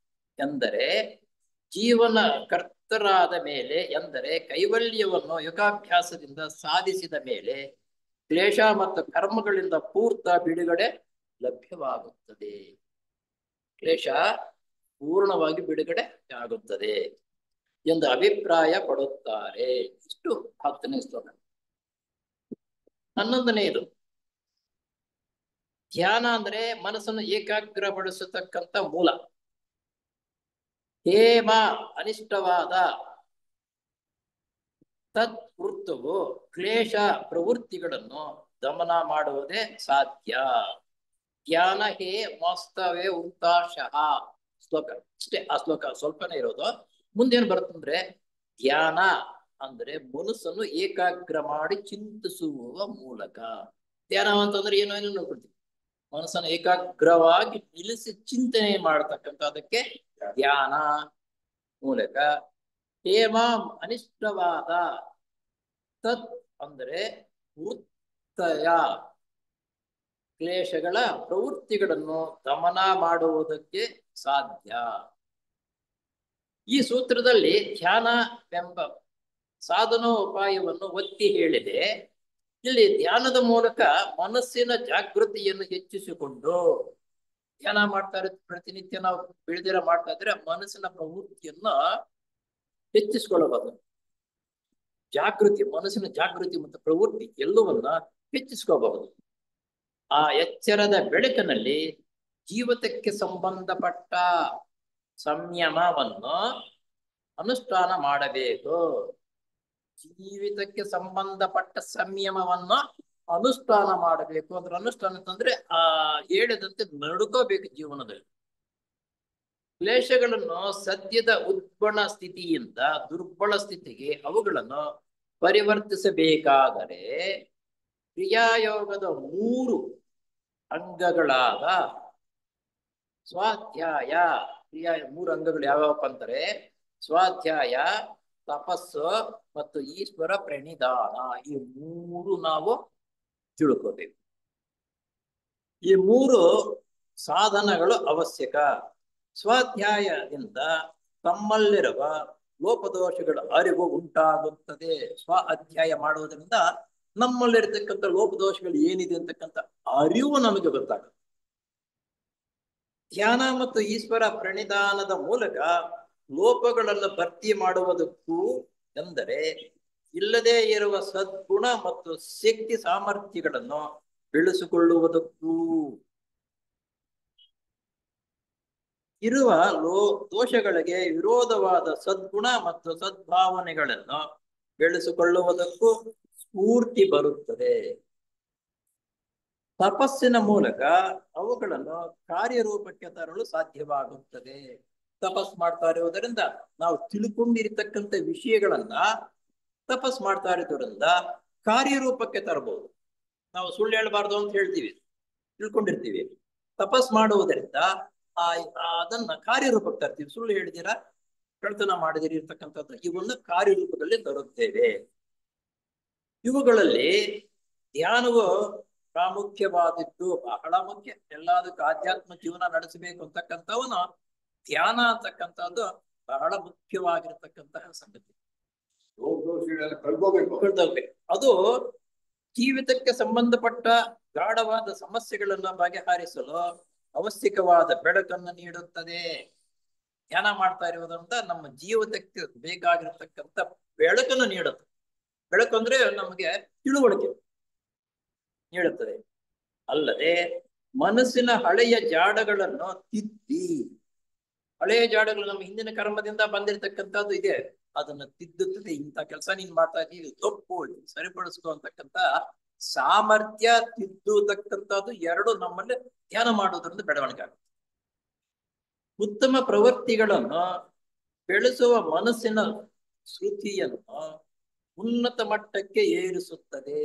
ಎಂದರೆ ಜೀವನ ಕರ್ತರಾದ ಮೇಲೆ, ಎಂದರೆ ಕೈವಲ್ಯವನ್ನು ಯೋಗಾಭ್ಯಾಸದಿಂದ ಸಾಧಿಸಿದ ಮೇಲೆ ಕ್ಲೇಶ ಮತ್ತು ಕರ್ಮಗಳಿಂದ ಪೂರ್ತ ಬಿಡುಗಡೆ ಲಭ್ಯವಾಗುತ್ತದೆ. ಕ್ಲೇಶ ಪೂರ್ಣವಾಗಿ ಬಿಡುಗಡೆ ಆಗುತ್ತದೆ ಎಂದು ಅಭಿಪ್ರಾಯ ಪಡುತ್ತಾರೆ. ಇಷ್ಟು 10ನೇ ಶ್ಲೋಕ. 11ನೇದು ಧ್ಯಾನ ಅಂದ್ರೆ ಮನಸ್ಸನ್ನು ಏಕಾಗ್ರಪಡಿಸತಕ್ಕಂಥ ಮೂಲ. ಹೇಮ ಅನಿಷ್ಟವಾದ ತತ್ವೃತ್ತವು ಕ್ಲೇಶ ಪ್ರವೃತ್ತಿಗಳನ್ನು ದಮನ ಮಾಡುವುದೇ ಸಾಧ್ಯ. ಧ್ಯಾನ ಹೇ ವಾಸ್ತವೇ ಉಂತಾಶಃ ಶ್ಲೋಕ. ಅಷ್ಟೇ ಆ ಶ್ಲೋಕ ಸ್ವಲ್ಪನೇ ಇರೋದು. ಮುಂದೇನು ಬರುತ್ತಂದ್ರೆ ಧ್ಯಾನ ಅಂದ್ರೆ ಮನಸ್ಸನ್ನು ಏಕಾಗ್ರ ಮಾಡಿ ಚಿಂತಿಸುವ ಮೂಲಕ. ಧ್ಯಾನ ಅಂತಂದ್ರೆ ಏನೋ ಏನೋ ನೋಡ್ಕೊಳ್ತೀವಿ. ಮನಸ್ಸನ್ನು ಏಕಾಗ್ರವಾಗಿ ನಿಲ್ಲಿಸಿ ಚಿಂತನೆ ಮಾಡತಕ್ಕಂಥದಕ್ಕೆ ಧ್ಯಾನ ಮೂಲಕ. ಹೇಮ ಅನಿಷ್ಟವಾದ ತತ್ ಅಂದ್ರೆ ವೃತ್ತಯ ಕ್ಲೇಶಗಳ ಪ್ರವೃತ್ತಿಗಳನ್ನು ದಮನ ಮಾಡುವುದಕ್ಕೆ ಸಾಧ್ಯ. ಈ ಸೂತ್ರದಲ್ಲಿ ಧ್ಯಾನ ಎಂಬ ಸಾಧನೋಪಾಯವನ್ನು ಒತ್ತಿ ಹೇಳಿದೆ. ಇಲ್ಲಿ ಧ್ಯಾನದ ಮೂಲಕ ಮನಸ್ಸಿನ ಜಾಗೃತಿಯನ್ನು ಹೆಚ್ಚಿಸಿಕೊಂಡು ಧ್ಯಾನ ಮಾಡ್ತಾ ಇರೋ ಪ್ರತಿನಿತ್ಯ ನಾವು ಬೆಳೆದಿರ ಮಾಡ್ತಾ ಇದ್ರೆ ಮನಸ್ಸಿನ ಪ್ರವೃತ್ತಿಯನ್ನ ಹೆಚ್ಚಿಸಿಕೊಳ್ಳಬಹುದು. ಜಾಗೃತಿ, ಮನಸ್ಸಿನ ಜಾಗೃತಿ ಮತ್ತು ಪ್ರವೃತ್ತಿ ಎಲ್ಲವನ್ನ ಹೆಚ್ಚಿಸ್ಕೋಬಹುದು. ಆ ಎಚ್ಚರದ ಬೆಳಕಿನಲ್ಲಿ ಜೀವಿತಕ್ಕೆ ಸಂಬಂಧಪಟ್ಟ ಸಂಯಮವನ್ನು ಅನುಷ್ಠಾನ ಮಾಡಬೇಕು. ಜೀವಿತಕ್ಕೆ ಸಂಬಂಧಪಟ್ಟ ಸಂಯಮವನ್ನು ಅನುಷ್ಠಾನ ಮಾಡಬೇಕು. ಅದ್ರ ಅನುಷ್ಠಾನ ಅಂತಂದ್ರೆ ಹೇಳಿದಂತೆ ನಡ್ಕೋಬೇಕು ಜೀವನದಲ್ಲಿ. ಕ್ಲೇಶಗಳನ್ನು ಸದ್ಯದ ಉದ್ಬಣ ಸ್ಥಿತಿಯಿಂದ ದುರ್ಬಲ ಸ್ಥಿತಿಗೆ ಅವುಗಳನ್ನು ಪರಿವರ್ತಿಸಬೇಕಾದರೆ ಕ್ರಿಯಾಯೋಗದ 3 ಅಂಗಗಳಾದ ಸ್ವಾಧ್ಯಾಯ, 3 ಅಂಗಗಳು ಯಾವ್ಯಾವಪ್ಪ ಅಂತಾರೆ ಸ್ವಾಧ್ಯಾಯ, ತಪಸ್ಸು ಮತ್ತು ಈಶ್ವರ ಪ್ರಣಿಧಾನ. ಈ 3 ನಾವು ತಿಳ್ಕೋಬೇಕು. ಈ 3 ಸಾಧನಗಳು ಅವಶ್ಯಕ. ಸ್ವಾಧ್ಯಾಯದಿಂದ ತಮ್ಮಲ್ಲಿರುವ ಲೋಪದೋಷಗಳ ಅರಿವು ಉಂಟಾಗುತ್ತದೆ. ಸ್ವ ಅಧ್ಯಾಯ ಮಾಡುವುದರಿಂದ ನಮ್ಮಲ್ಲಿರ್ತಕ್ಕಂಥ ಲೋಪದೋಷಗಳು ಏನಿದೆ ಅಂತಕ್ಕಂಥ ಅರಿವು ನಮಗೆ ಗೊತ್ತಾಗುತ್ತೆ. ಧ್ಯಾನ ಮತ್ತು ಈಶ್ವರ ಪ್ರಣಿಧಾನದ ಮೂಲಕ ಲೋಪಗಳನ್ನು ಭರ್ತಿ ಮಾಡುವುದಕ್ಕೂ, ಎಂದರೆ ಇಲ್ಲದೆ ಇರುವ ಸದ್ಗುಣ ಮತ್ತು ಶಕ್ತಿ ಸಾಮರ್ಥ್ಯಗಳನ್ನು ಬೆಳೆಸಿಕೊಳ್ಳುವುದಕ್ಕೂ, ಇರುವ ದೋಷಗಳಿಗೆ ವಿರೋಧವಾದ ಸದ್ಗುಣ ಮತ್ತು ಸದ್ಭಾವನೆಗಳನ್ನು ಬೆಳೆಸಿಕೊಳ್ಳುವುದಕ್ಕೂ ಸ್ಫೂರ್ತಿ ಬರುತ್ತದೆ. ತಪಸ್ಸಿನ ಮೂಲಕ ಅವುಗಳನ್ನು ಕಾರ್ಯರೂಪಕ್ಕೆ ತರಲು ಸಾಧ್ಯವಾಗುತ್ತದೆ. ತಪಸ್ ಮಾಡ್ತಾ ಇರುವುದರಿಂದ ನಾವು ತಿಳ್ಕೊಂಡಿರ್ತಕ್ಕಂಥ ವಿಷಯಗಳನ್ನ ತಪಸ್ ಮಾಡ್ತಾ ಇರೋದ್ರಿಂದ ಕಾರ್ಯರೂಪಕ್ಕೆ ತರಬಹುದು. ನಾವು ಸುಳ್ಳು ಹೇಳಬಾರ್ದು ಅಂತ ಹೇಳ್ತೀವಿ, ತಿಳ್ಕೊಂಡಿರ್ತೀವಿ. ತಪಸ್ ಮಾಡುವುದರಿಂದ ಅದನ್ನ ಕಾರ್ಯರೂಪಕ್ಕೆ ತರ್ತೀವಿ. ಸುಳ್ಳು ಹೇಳಿದಿರಾ, ಕಳ್ತನ ಮಾಡಿದಿರಿ ಇರ್ತಕ್ಕಂಥದ್ದು ಇವನ್ನು ಕಾರ್ಯರೂಪದಲ್ಲಿ ತರುತ್ತೇವೆ. ಇವುಗಳಲ್ಲಿ ಧ್ಯಾನವು ಪ್ರಾಮುಖ್ಯವಾದದ್ದು, ಬಹಳ ಮುಖ್ಯ. ಎಲ್ಲದಕ್ಕೂ ಆಧ್ಯಾತ್ಮ ಜೀವನ ನಡೆಸಬೇಕು ಅಂತಕ್ಕಂಥವನು ಧ್ಯಾನ ಅಂತಕ್ಕಂಥದ್ದು ಬಹಳ ಮುಖ್ಯವಾಗಿರತಕ್ಕಂತಹ ಸಂಗತಿ. ಕಳ್ಕೋಬೇಕು. ಅದು ಜೀವಿತಕ್ಕೆ ಸಂಬಂಧಪಟ್ಟ ಗಾಢವಾದ ಸಮಸ್ಯೆಗಳನ್ನು ಬಗೆಹರಿಸಲು ಅವಶ್ಯಕವಾದ ಬೆಳಕನ್ನು ನೀಡುತ್ತದೆ. ಧ್ಯಾನ ಮಾಡ್ತಾ ಇರುವುದರಿಂದ ನಮ್ಮ ಜೀವಿತಕ್ಕೆ ಬೇಕಾಗಿರತಕ್ಕಂಥ ಬೆಳಕನ್ನು ನೀಡುತ್ತೆ. ಬೆಳಕು ಅಂದ್ರೆ ನಮಗೆ ತಿಳುವಳಿಕೆ ನೀಡುತ್ತದೆ. ಅಲ್ಲದೆ ಮನಸ್ಸಿನ ಹಳೆಯ ಜಾಡಗಳನ್ನು ತಿದ್ದಿ, ಹಳೆಯ ಜಾಡಗಳು ನಮ್ಮ ಹಿಂದಿನ ಕರ್ಮದಿಂದ ಬಂದಿರತಕ್ಕಂಥದ್ದು ಇದೆ, ಅದನ್ನ ತಿದ್ದುತ್ತದೆ. ಇಂಥ ಕೆಲಸ ನೀನ್ ಮಾಡ್ತಾ ಇದ್ದೀವಿ, ತಪ್ಪು, ಸರಿಪಡಿಸ್ಕೊ ಅಂತಕ್ಕಂಥ ಸಾಮರ್ಥ್ಯ ತಿದ್ದುತಕ್ಕಂಥದ್ದು ಎರಡು ನಮ್ಮಲ್ಲಿ ಧ್ಯಾನ ಮಾಡೋದ್ರಿಂದ ಬೆಳವಣಿಗೆ ಆಗುತ್ತೆ. ಉತ್ತಮ ಪ್ರವೃತ್ತಿಗಳನ್ನು ಬೆಳೆಸುವ ಮನಸ್ಸಿನ ಶ್ರುತಿಯನ್ನು ಉನ್ನತ ಮಟ್ಟಕ್ಕೆ ಏರಿಸುತ್ತದೆ.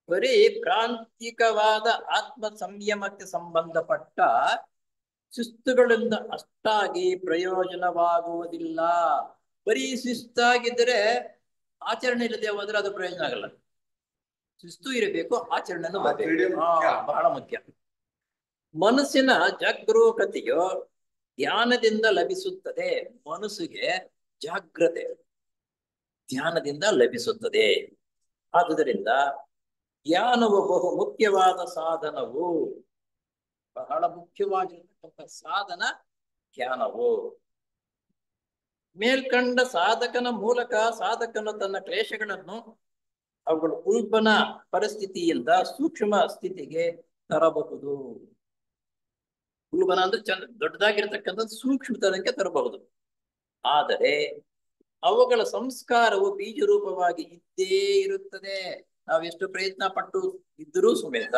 ಬರೀ ಪ್ರಾಂತಿಕವಾದ ಆತ್ಮ ಸಂಯಮಕ್ಕೆ ಸಂಬಂಧಪಟ್ಟ ಶಿಸ್ತುಗಳಿಂದ ಅಷ್ಟಾಗಿ ಪ್ರಯೋಜನವಾಗುವುದಿಲ್ಲ. ಬರೀ ಶಿಸ್ತಾಗಿದ್ದರೆ ಆಚರಣೆ ಇಲ್ಲದೆ ಹೋದ್ರೆ ಅದು ಪ್ರಯೋಜನ ಆಗಲ್ಲ. ಶಿಸ್ತು ಇರಬೇಕು, ಆಚರಣೆನೂ ಬಹಳ ಮುಖ್ಯ. ಮನಸ್ಸಿನ ಜಾಗರೂಕತೆಯು ಧ್ಯಾನದಿಂದ ಲಭಿಸುತ್ತದೆ. ಮನಸ್ಸಿಗೆ ಜಾಗ್ರತೆ ಧ್ಯಾನದಿಂದ ಲಭಿಸುತ್ತದೆ. ಆದುದರಿಂದ ಧ್ಯಾನವು ಬಹು ಮುಖ್ಯವಾದ ಸಾಧನವು, ಬಹಳ ಮುಖ್ಯವಾಗಿರತಕ್ಕಂಥ ಸಾಧನ ಧ್ಯಾನವು. ಮೇಲ್ಕಂಡ ಸಾಧಕನ ಮೂಲಕ ಸಾಧಕನು ತನ್ನ ಕ್ಲೇಶಗಳನ್ನು ಅವುಗಳ ಉಲ್ಬಣ ಪರಿಸ್ಥಿತಿಯಿಂದ ಸೂಕ್ಷ್ಮ ಸ್ಥಿತಿಗೆ ತರಬಹುದು. ಉಲ್ಬಣ ಅಂದ್ರೆ ದೊಡ್ಡದಾಗಿರ್ತಕ್ಕಂಥದ್ದು ಸೂಕ್ಷ್ಮತನಕ್ಕೆ ತರಬಹುದು. ಆದರೆ ಅವುಗಳ ಸಂಸ್ಕಾರವು ಬೀಜ ರೂಪವಾಗಿ ಇದ್ದೇ ಇರುತ್ತದೆ. ನಾವೆಷ್ಟು ಪ್ರಯತ್ನ ಪಟ್ಟು ಇದ್ದರೂ ಸಮೇತ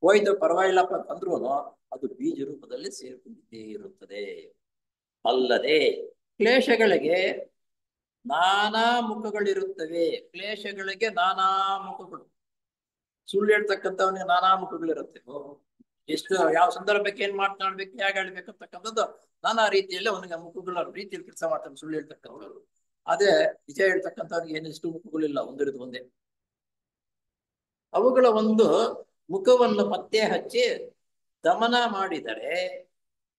ಹೋಯ್ತು ಪರವಾಗಿಲ್ಲಪ್ಪ ಅಂದ್ರೂ ಅದು ಬೀಜ ರೂಪದಲ್ಲಿ ಸೇರ್ಕೊಂಡಿದ್ದೇ ಇರುತ್ತದೆ. ಅಲ್ಲದೆ ಕ್ಲೇಶಗಳಿಗೆ ನಾನಾ ಮುಖಗಳಿರುತ್ತವೆ. ಕ್ಲೇಶಗಳಿಗೆ ನಾನಾ ಮುಖಗಳು. ಸುಳ್ಳು ಹೇಳ್ತಕ್ಕಂಥವನಿಗೆ ನಾನಾ ಮುಖಗಳಿರುತ್ತೆ. ಎಷ್ಟು ಯಾವ ಸಂದರ್ಭಕ್ಕೆ ಏನ್ ಮಾತನಾಡ್ಬೇಕು, ಹೇಗೆ ಹೇಳ್ಬೇಕು ಅಂತಕ್ಕಂಥದ್ದು ನಾನಾ ರೀತಿಯಲ್ಲಿ ಅವನಿಗೆ ಮುಖಗಳ ರೀತಿಯಲ್ಲಿ ಕೆಲಸ ಮಾಡ್ತಾನೆ ಸುಳ್ಳು ಹೇಳ್ತಕ್ಕಂಥವ್ರು. ಅದೇ ನಿಜ ಹೇಳ್ತಕ್ಕಂಥವ್ರಿಗೆ ಏನಿಷ್ಟು ಮುಖಗಳಿಲ್ಲ, ಒಂದಿರೋದು ಒಂದೇ. ಅವುಗಳ ಒಂದು ಮುಖವನ್ನು ಪತ್ತೆ ಹಚ್ಚಿ ದಮನ ಮಾಡಿದರೆ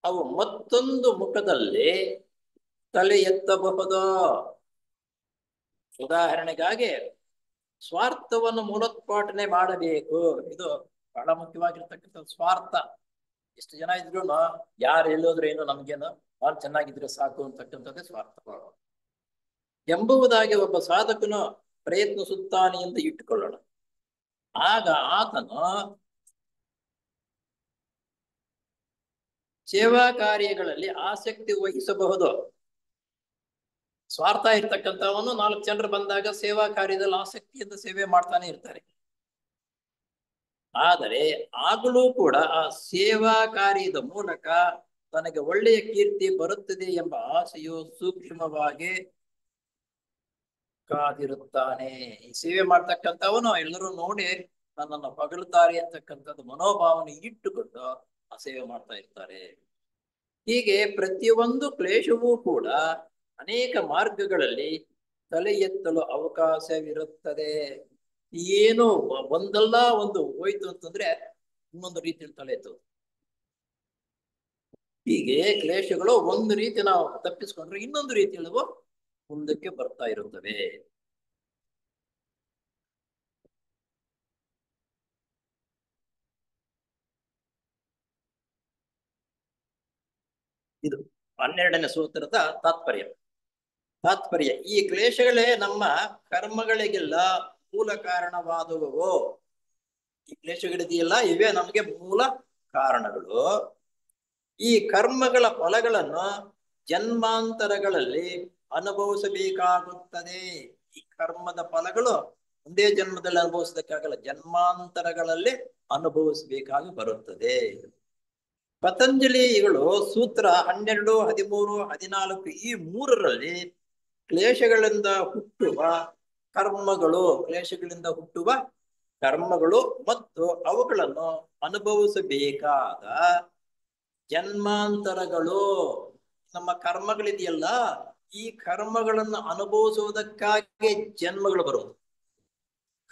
ಅವು ಮತ್ತೊಂದು ಮುಖದಲ್ಲಿ ತಲೆ ಎತ್ತಬಹುದು. ಉದಾಹರಣೆಗಾಗಿ ಸ್ವಾರ್ಥವನ್ನು ಮೂಲೋತ್ಪಾಟನೆ ಮಾಡಬೇಕು. ಇದು ಬಹಳ ಮುಖ್ಯವಾಗಿರ್ತಕ್ಕಂಥ ಸ್ವಾರ್ಥ. ಎಷ್ಟು ಜನ ಇದ್ರು ಯಾರು ಹೇಳೋದ್ರೆ ಏನು ನಮ್ಗೇನು, ನಾನು ಚೆನ್ನಾಗಿದ್ರೆ ಸಾಕು ಅಂತಕ್ಕಂಥದ್ದೇ ಸ್ವಾರ್ಥ ಎಂಬುದಾಗಿ ಒಬ್ಬ ಸಾಧಕನು ಪ್ರಯತ್ನಿಸುತ್ತಾನೆ ಅಂತ ಇಟ್ಟುಕೊಳ್ಳೋಣ. ಆಗ ಆತನು ಸೇವಾ ಕಾರ್ಯಗಳಲ್ಲಿ ಆಸಕ್ತಿ ವಹಿಸಬಹುದು. ಸ್ವಾರ್ಥ ಇರ್ತಕ್ಕಂಥವನು 4 ಜನರು ಬಂದಾಗ ಸೇವಾ ಕಾರ್ಯದಲ್ಲಿ ಆಸಕ್ತಿಯಿಂದ ಸೇವೆ ಮಾಡ್ತಾನೆ ಇರ್ತಾರೆ. ಆದರೆ ಆಗಲೂ ಕೂಡ ಆ ಸೇವಾ ಕಾರ್ಯದ ಮೂಲಕ ತನಗೆ ಒಳ್ಳೆಯ ಕೀರ್ತಿ ಬರುತ್ತದೆ ಎಂಬ ಆಸೆಯು ಸೂಕ್ಷ್ಮವಾಗಿ ಕಾದಿರುತ್ತಾನೆ. ಈ ಸೇವೆ ಮಾಡ್ತಕ್ಕಂಥವನು ಎಲ್ಲರೂ ನೋಡಿ ನನ್ನನ್ನು ಹೊಗಳುತ್ತಾರೆ ಅಂತಕ್ಕಂಥದ್ದು ಮನೋಭಾವನೆ ಇಟ್ಟುಕೊಂಡು ಆ ಸೇವೆ ಮಾಡ್ತಾ ಇರ್ತಾರೆ. ಹೀಗೆ ಪ್ರತಿಯೊಂದು ಕ್ಲೇಶವೂ ಕೂಡ ಅನೇಕ ಮಾರ್ಗಗಳಲ್ಲಿ ತಲೆ ಎತ್ತಲು ಅವಕಾಶವಿರುತ್ತದೆ. ಏನು ಒಂದಲ್ಲ ಒಂದು ಹೋಯ್ತು ಅಂತಂದ್ರೆ ಇನ್ನೊಂದು ರೀತಿಯಲ್ಲಿ ತಲೆ ಎತ್ತೋದು. ಹೀಗೆ ಕ್ಲೇಶಗಳು ಒಂದು ರೀತಿ ನಾವು ತಪ್ಪಿಸ್ಕೊಂಡ್ರೆ ಇನ್ನೊಂದು ರೀತಿಯಲ್ಲಿ ಮುಂದಕ್ಕೆ ಬರ್ತಾ ಇರುತ್ತವೆ. ಇದು 12ನೇ ಸೂತ್ರದ ತಾತ್ಪರ್ಯ. ಈ ಕ್ಲೇಶಗಳೇ ನಮ್ಮ ಕರ್ಮಗಳಿಗೆಲ್ಲ ಮೂಲ ಕಾರಣವಾದವು. ಈ ಕ್ಲೇಶಗಳಿದೆಯಲ್ಲ, ಇವೇ ನಮಗೆ ಮೂಲ ಕಾರಣಗಳು. ಈ ಕರ್ಮಗಳ ಫಲಗಳನ್ನು ಜನ್ಮಾಂತರಗಳಲ್ಲಿ ಅನುಭವಿಸಬೇಕಾಗುತ್ತದೆ. ಈ ಕರ್ಮದ ಫಲಗಳು ಒಂದೇ ಜನ್ಮದಲ್ಲಿ ಅನುಭವಿಸೋದಕ್ಕಾಗಲ್ಲ, ಜನ್ಮಾಂತರಗಳಲ್ಲಿ ಅನುಭವಿಸಬೇಕಾಗಿ ಬರುತ್ತದೆ. ಪತಂಜಲಿಗಳು ಸೂತ್ರ 12, 13, 14 ಈ 3ರಲ್ಲಿ ಕ್ಲೇಶಗಳಿಂದ ಹುಟ್ಟುವ ಕರ್ಮಗಳು ಮತ್ತು ಅವುಗಳನ್ನು ಅನುಭವಿಸಬೇಕಾದ ಜನ್ಮಾಂತರಗಳು. ನಮ್ಮ ಕರ್ಮಗಳಿದೆಯಲ್ಲ, ಈ ಕರ್ಮಗಳನ್ನು ಅನುಭವಿಸುವುದಕ್ಕಾಗಿ ಜನ್ಮಗಳು ಬರುವುದು.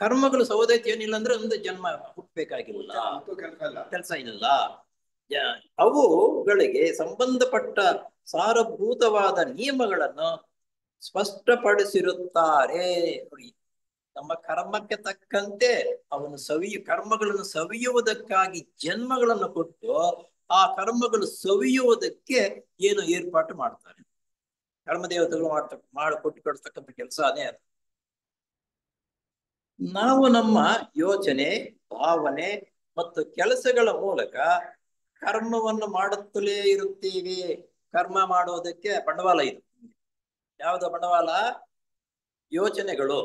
ಕರ್ಮಗಳು ಸೌದೈತಿ ಏನಿಲ್ಲ ಅಂದ್ರೆ ಒಂದು ಜನ್ಮ ಹುಟ್ಟಬೇಕಾಗಿಲ್ಲ, ಕೆಲಸ ಇಲ್ಲ. ಅವುಗಳಿಗೆ ಸಂಬಂಧಪಟ್ಟ ಸಾರಭೂತವಾದ ನಿಯಮಗಳನ್ನು ಸ್ಪಷ್ಟಪಡಿಸಿರುತ್ತಾರೆ. ನೋಡಿ, ನಮ್ಮ ಕರ್ಮಕ್ಕೆ ತಕ್ಕಂತೆ ಅವನು ಕರ್ಮಗಳನ್ನು ಸವಿಯುವುದಕ್ಕಾಗಿ ಜನ್ಮಗಳನ್ನು ಕೊಟ್ಟು ಆ ಕರ್ಮಗಳು ಸವಿಯುವುದಕ್ಕೆ ಏನು ಏರ್ಪಾಟು ಮಾಡ್ತಾರೆ. ಕರ್ಮದೇವತೆಗಳು ಕೊಟ್ಟು ಕೊಡ್ತಕ್ಕಂಥ ಕೆಲಸ ಅದೇ ಅದು. ನಾವು ನಮ್ಮ ಯೋಚನೆ, ಭಾವನೆ ಮತ್ತು ಕೆಲಸಗಳ ಮೂಲಕ ಕರ್ಮವನ್ನು ಮಾಡುತ್ತಲೇ ಇರುತ್ತೇವೆ. ಕರ್ಮ ಮಾಡೋದಕ್ಕೆ ಬಂಡವಾಳ ಇದು. ಯಾವುದು ಬಂಡವಾಳ? ಯೋಚನೆಗಳು,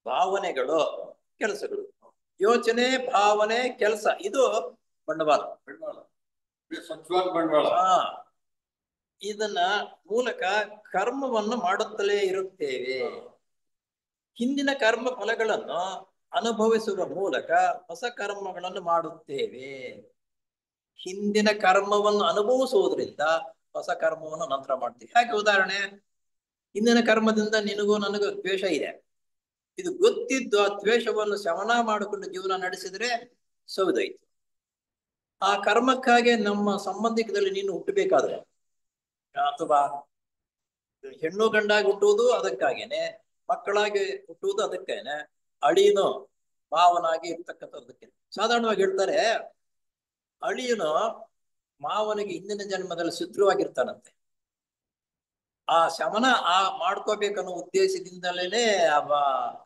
ಭಾವನೆಗಳು, ಕೆಲಸಗಳು. ಯೋಚನೆ, ಭಾವನೆ, ಕೆಲಸ, ಇದು ಬಂಡವಾಳ. ಸತ್ವಾದ ಬಂಡವಾಳ. ಇದನ್ನ ಮೂಲಕ ಕರ್ಮವನ್ನು ಮಾಡುತ್ತಲೇ ಇರುತ್ತೇವೆ. ಹಿಂದಿನ ಕರ್ಮ ಫಲಗಳನ್ನು ಅನುಭವಿಸುವ ಮೂಲಕ ಹೊಸ ಕರ್ಮಗಳನ್ನು ಮಾಡುತ್ತೇವೆ. ಹಿಂದಿನ ಕರ್ಮವನ್ನು ಅನುಭವಿಸುವುದರಿಂದ ಹೊಸ ಕರ್ಮವನ್ನು ನಂತರ ಮಾಡ್ತೀವಿ. ಹಾಗೆ ಉದಾಹರಣೆ, ಹಿಂದಿನ ಕರ್ಮದಿಂದ ನಿನಗೂ ನನಗೂ ದ್ವೇಷ ಇದೆ. ಇದು ಗೊತ್ತಿದ್ದು ಆ ದ್ವೇಷವನ್ನು ಶಮನ ಮಾಡಿಕೊಂಡು ಜೀವನ ನಡೆಸಿದ್ರೆ ಸೌದೈತು. ಆ ಕರ್ಮಕ್ಕಾಗಿ ನಮ್ಮ ಸಂಬಂಧಿಕದಲ್ಲಿ ನೀನು ಹುಟ್ಟಬೇಕಾದ್ರೆ, ಅಥವಾ ಹೆಣ್ಣು ಗಂಡಾಗಿ ಹುಟ್ಟುವುದು ಅದಕ್ಕಾಗೇನೆ, ಮಕ್ಕಳಾಗಿ ಹುಟ್ಟುವುದು ಅದಕ್ಕೇನೆ, ಅಳಿಯನು ಮಾವನಾಗಿ ಇರ್ತಕ್ಕಂಥದ್ದಕ್ಕೆ. ಸಾಧಾರಣವಾಗಿ ಹೇಳ್ತಾರೆ, ಅಳಿಯನು ಮಾವನಿಗೆ ಹಿಂದಿನ ಜನ್ಮದಲ್ಲಿ ಶತ್ರುವಾಗಿರ್ತಾನಂತೆ. ಆ ಶಮನ ಮಾಡ್ಕೋಬೇಕನ್ನೋ ಉದ್ದೇಶದಿಂದಲೇ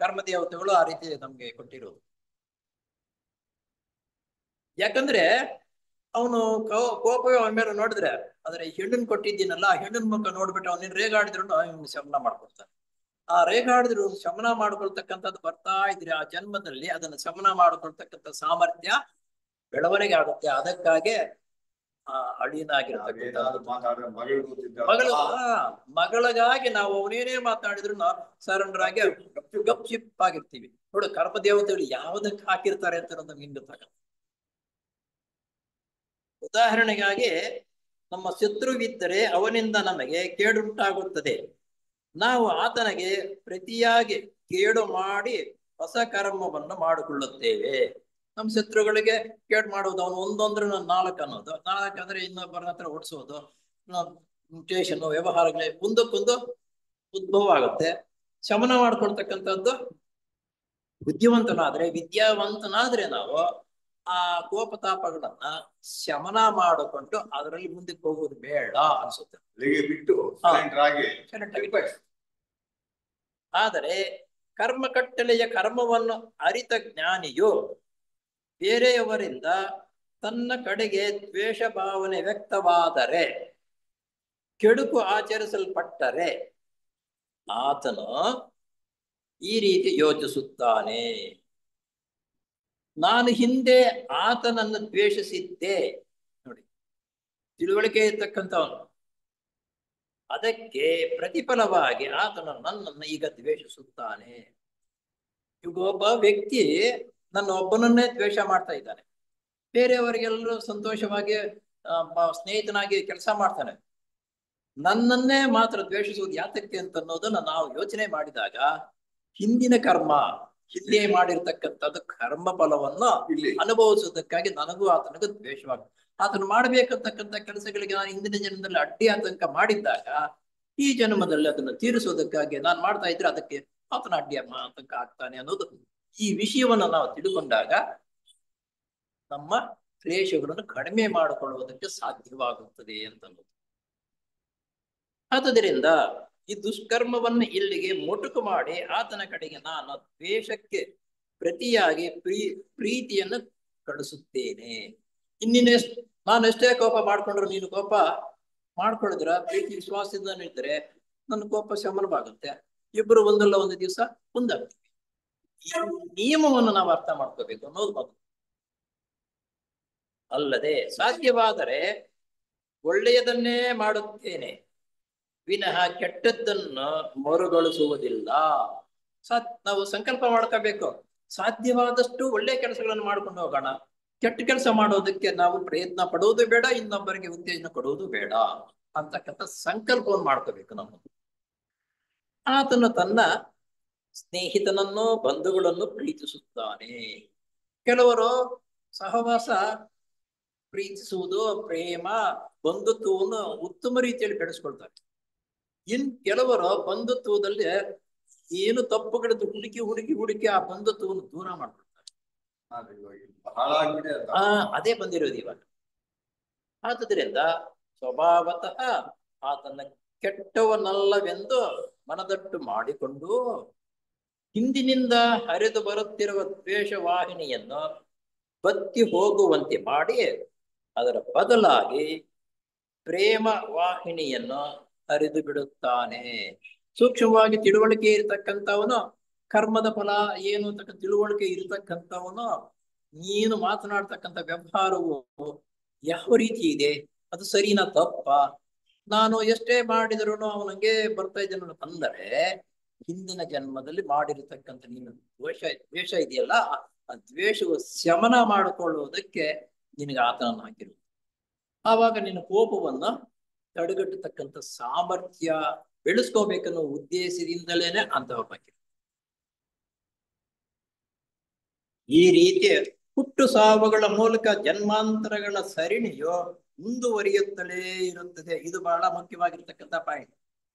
ಕರ್ಮದೇವತೆಗಳು ಆ ರೀತಿ ನಮ್ಗೆ ಕೊಟ್ಟಿರೋದು. ಯಾಕಂದ್ರೆ ಅವನು ಕೋಪವೇ ಅವನ ಮೇಲೆ ನೋಡಿದ್ರೆ, ಆದ್ರೆ ಹೆಣ್ಣನ್ ಕೊಟ್ಟಿದ್ದೀನಲ್ಲ, ಆ ಹೆಣ್ಣನ್ ಮುಖ ನೋಡ್ಬಿಟ್ಟು ಅವನಿನ್ ರೇಗಾಡಿದ್ರು ಅವನು ಶಮನ ಮಾಡ್ಕೊಳ್ತಾನೆ. ಆ ರೇಗಾಡಿದ್ರು ಶಮನ ಮಾಡ್ಕೊಳ್ತಕ್ಕಂಥದ್ದು ಬರ್ತಾ ಇದ್ರೆ ಆ ಜನ್ಮದಲ್ಲಿ ಅದನ್ನ ಶಮನ ಮಾಡ್ಕೊಳ್ತಕ್ಕಂಥ ಸಾಮರ್ಥ್ಯ ಬೆಳವಣಿಗೆ ಆಗುತ್ತೆ. ಅದಕ್ಕಾಗಿ ಅಳಿಯನಾಗಿರ್ತಕ್ಕಂಥ ಮಗಳಿಗಾಗಿ ನಾವು ಅವನೇನೇ ಮಾತಾಡಿದ್ರು ಸರೆಂಡರ್ ಆಗಿ ಗಪ್ ಚಿಪ್ ಆಗಿರ್ತೀವಿ. ನೋಡು, ಕರ್ಮದೇವತೆಗಳು ಯಾವುದಕ್ಕೆ ಹಾಕಿರ್ತಾರೆ ಅಂತ ನಮ್ಗೆ ಹಿಂಗೆ ಗೊತ್ತಾಗಲ್ಲ. ಉದಾಹರಣೆಗಾಗಿ, ನಮ್ಮ ಶತ್ರುವಿದ್ದರೆ ಅವನಿಂದ ನಮಗೆ ಕೇಡುಂಟಾಗುತ್ತದೆ. ನಾವು ಆತನಿಗೆ ಪ್ರತಿಯಾಗಿ ಕೇಡು ಮಾಡಿ ಹೊಸ ಕರ್ಮವನ್ನು ಮಾಡಿಕೊಳ್ಳುತ್ತೇವೆ. ನಮ್ಮ ಶತ್ರುಗಳಿಗೆ ಕೇಡು ಮಾಡುವುದು, ಅವನು ಒಂದೊಂದ್ರೆ ನಾಲ್ಕು ಅನ್ನೋದು, ನಾಲ್ಕು ಅಂದ್ರೆ ಇನ್ನೊಬ್ಬರ ಹತ್ರ ಓಡಿಸೋದು, ಸ್ಟೇಷನ್ ವ್ಯವಹಾರಗಳೇ ಒಂದಕ್ಕೊಂದು ಉದ್ಭವ ಆಗುತ್ತೆ. ಶಮನ ಮಾಡ್ಕೊಳ್ತಕ್ಕಂಥದ್ದು ಬುದ್ಧಿವಂತನಾದ್ರೆ, ವಿದ್ಯಾವಂತನಾದ್ರೆ ನಾವು ಆ ಕೋಪತಾಪಗಳನ್ನ ಶಮನ ಮಾಡಿಕೊಂಡು ಅದರಲ್ಲಿ ಮುಂದಕ್ಕೆ ಹೋಗೋದು ಬೇಡ ಅನ್ಸುತ್ತೆ. ಬಿಟ್ಟು ಆದರೆ ಕರ್ಮ ಕಟ್ಟಲೆಯ ಕರ್ಮವನ್ನು ಅರಿತ ಜ್ಞಾನಿಯು ಬೇರೆಯವರಿಂದ ತನ್ನ ಕಡೆಗೆ ದ್ವೇಷ ಭಾವನೆ ವ್ಯಕ್ತವಾದರೆ, ಕೆಡುಕು ಆಚರಿಸಲ್ಪಟ್ಟರೆ ಆತನು ಈ ರೀತಿ ಯೋಚಿಸುತ್ತಾನೆ: ನಾನು ಹಿಂದೆ ಆತನನ್ನು ದ್ವೇಷಿಸಿದ್ದೆ. ನೋಡಿ, ತಿಳುವಳಿಕೆ ಇರ್ತಕ್ಕಂಥವನು. ಅದಕ್ಕೆ ಪ್ರತಿಫಲವಾಗಿ ಆತನು ನನ್ನನ್ನು ಈಗ ದ್ವೇಷಿಸುತ್ತಾನೆ. ಈಗ ಒಬ್ಬ ವ್ಯಕ್ತಿ ನನ್ನ ಒಬ್ಬನನ್ನೇ ದ್ವೇಷ ಮಾಡ್ತಾ ಇದ್ದಾನೆ, ಬೇರೆಯವರಿಗೆಲ್ಲರೂ ಸಂತೋಷವಾಗಿ ಸ್ನೇಹಿತನಾಗಿ ಕೆಲಸ ಮಾಡ್ತಾನೆ, ನನ್ನನ್ನೇ ಮಾತ್ರ ದ್ವೇಷಿಸುವುದು ಯಾತಕ್ಕೆ ಅಂತ ಅನ್ನೋದನ್ನ ನಾವು ಯೋಚನೆ ಮಾಡಿದಾಗ, ಹಿಂದಿನ ಕರ್ಮ, ಹಿಂದೆ ಮಾಡಿರ್ತಕ್ಕಂಥದ್ದು ಕರ್ಮ ಫಲವನ್ನು ಅನುಭವಿಸುವುದಕ್ಕಾಗಿ ನನಗೂ ಆತನಿಗೂ ದ್ವೇಷವಾಗುತ್ತೆ. ಆತನು ಮಾಡಬೇಕಂತಕ್ಕಂಥ ಕೆಲಸಗಳಿಗೆ ನಾನು ಹಿಂದಿನ ಜನ್ಮದಲ್ಲಿ ಅಡ್ಡಿ ಆತಂಕ ಮಾಡಿದ್ದಾಗ, ಈ ಜನ್ಮದಲ್ಲಿ ಅದನ್ನು ತೀರಿಸುವುದಕ್ಕಾಗಿ ನಾನು ಮಾಡ್ತಾ ಇದ್ರೆ ಅದಕ್ಕೆ ಆತನ ಅಡ್ಡಿ ಆತಂಕ ಆಗ್ತಾನೆ ಅನ್ನೋದು, ಈ ವಿಷಯವನ್ನು ನಾವು ತಿಳ್ಕೊಂಡಾಗ ನಮ್ಮ ಕ್ಲೇಶಗಳನ್ನು ಕಡಿಮೆ ಮಾಡಿಕೊಳ್ಳುವುದಕ್ಕೆ ಸಾಧ್ಯವಾಗುತ್ತದೆ ಅಂತನ್ನೋದು. ಆದ್ದರಿಂದ ಈ ದುಷ್ಕರ್ಮವನ್ನು ಇಲ್ಲಿಗೆ ಮೊಟಕು ಮಾಡಿ ಆತನ ಕಡೆಗೆ ನಾನು ದ್ವೇಷಕ್ಕೆ ಪ್ರತಿಯಾಗಿ ಪ್ರೀತಿಯನ್ನು ಕಳಿಸುತ್ತೇನೆ. ನಾನು ಎಷ್ಟೇ ಕೋಪ ಮಾಡ್ಕೊಂಡ್ರು ನೀನು ಕೋಪ ಮಾಡ್ಕೊಳಿದ್ರ ಪ್ರೀತಿ ವಿಶ್ವಾಸದಿಂದ ಇದ್ರೆ ನನ್ನ ಕೋಪ ಶಮನವಾಗುತ್ತೆ. ಇಬ್ಬರು ಒಂದಲ್ಲ ಒಂದು ದಿವಸ ಮುಂದಾಗ್ತೀವಿ. ಈ ನಿಯಮವನ್ನು ನಾವು ಅರ್ಥ ಮಾಡ್ಕೋಬೇಕು ಅನ್ನೋದು ಮೊದಲು. ಅಲ್ಲದೆ ಸಾಧ್ಯವಾದರೆ ಒಳ್ಳೆಯದನ್ನೇ ಮಾಡುತ್ತೇನೆ, ವಿನಃ ಕೆಟ್ಟದ್ದನ್ನು ಮರುಗಳಿಸುವುದಿಲ್ಲ. ನಾವು ಸಂಕಲ್ಪ ಮಾಡ್ಕೋಬೇಕು, ಸಾಧ್ಯವಾದಷ್ಟು ಒಳ್ಳೆ ಕೆಲಸಗಳನ್ನು ಮಾಡ್ಕೊಂಡು ಹೋಗೋಣ, ಕೆಟ್ಟ ಕೆಲಸ ಮಾಡೋದಕ್ಕೆ ನಾವು ಪ್ರಯತ್ನ ಪಡುವುದು ಬೇಡ, ಇನ್ನೊಬ್ಬರಿಗೆ ಉತ್ತೇಜನ ಕೊಡುವುದು ಬೇಡ ಅಂತಕ್ಕಂಥ ಸಂಕಲ್ಪವನ್ನು ಮಾಡ್ಕೋಬೇಕು. ನಾವು ಆತನು ತನ್ನ ಸ್ನೇಹಿತನನ್ನು ಬಂಧುಗಳನ್ನು ಪ್ರೀತಿಸುತ್ತಾನೆ. ಕೆಲವರು ಸಹವಾಸ ಪ್ರೀತಿಸುವುದು, ಪ್ರೇಮ ಬಂಧುತ್ವವನ್ನು ಉತ್ತಮ ರೀತಿಯಲ್ಲಿ ಬೆಳೆಸ್ಕೊಳ್ತಾರೆ. ಕೆಲವರು ಬಂಧುತ್ವದಲ್ಲಿ ಏನು ತಪ್ಪುಗಳಿದ್ದು ಹುಡುಕಿ ಆ ಬಂಧುತ್ವವನ್ನು ದೂರ ಮಾಡ್ಕೊಳ್ತಾರೆ. ಅದೇ ಬಂದಿರೋದು ಇವಾಗ. ಆದುದರಿಂದ ಸ್ವಭಾವತಃ ಆತನ ಕೆಟ್ಟವನಲ್ಲವೆಂದು ಮನದಟ್ಟು ಮಾಡಿಕೊಂಡು ಹಿಂದಿನಿಂದ ಹರಿದು ಬರುತ್ತಿರುವ ದ್ವೇಷವಾಹಿನಿಯನ್ನು ಬತ್ತಿ ಹೋಗುವಂತೆ ಮಾಡಿ ಅದರ ಬದಲಾಗಿ ಪ್ರೇಮ ವಾಹಿನಿಯನ್ನು ಹರಿದು ಬಿಡುತ್ತಾನೆ. ಸೂಕ್ಷ್ಮವಾಗಿ ತಿಳುವಳಿಕೆ ಇರತಕ್ಕಂಥವನು, ಕರ್ಮದ ಫಲ ಏನು ಅಂತಕ್ಕ ತಿಳುವಳಿಕೆ ಇರತಕ್ಕಂಥವನು, ನೀನು ಮಾತನಾಡ್ತಕ್ಕಂಥ ವ್ಯವಹಾರವು ಯಾವ ರೀತಿ ಇದೆ, ಅದು ಸರಿನಾ ತಪ್ಪ, ನಾನು ಎಷ್ಟೇ ಮಾಡಿದ್ರು ಅವನಿಗೆ ಬರ್ತಾ ಇದ್ದೇನೆ ಅಂದರೆ ಹಿಂದಿನ ಜನ್ಮದಲ್ಲಿ ಮಾಡಿರತಕ್ಕಂಥ ನೀನು ದ್ವೇಷ ಇದೆಯಲ್ಲ, ಆ ದ್ವೇಷವು ಶಮನ ಮಾಡಿಕೊಳ್ಳುವುದಕ್ಕೆ ನಿನಗೆ ಆತನನ್ನು ಹಾಕಿರು. ಆವಾಗ ನಿನ್ನ ಕೋಪವನ್ನ ತಡೆಗಟ್ಟತಕ್ಕಂಥ ಸಾಮರ್ಥ್ಯ ಬೆಳೆಸ್ಕೋಬೇಕನ್ನೋ ಉದ್ದೇಶದಿಂದಲೇನೆ ಅಂತ ಬಗ್ಗೆ ಈ ರೀತಿಯ ಹುಟ್ಟು ಸಾವುಗಳ ಮೂಲಕ ಜನ್ಮಾಂತರಗಳ ಸರಣಿಯು ಮುಂದುವರಿಯುತ್ತಲೇ ಇರುತ್ತದೆ. ಇದು ಬಹಳ ಮುಖ್ಯವಾಗಿರ್ತಕ್ಕಂಥ ಪಾಯಿಂಟ್.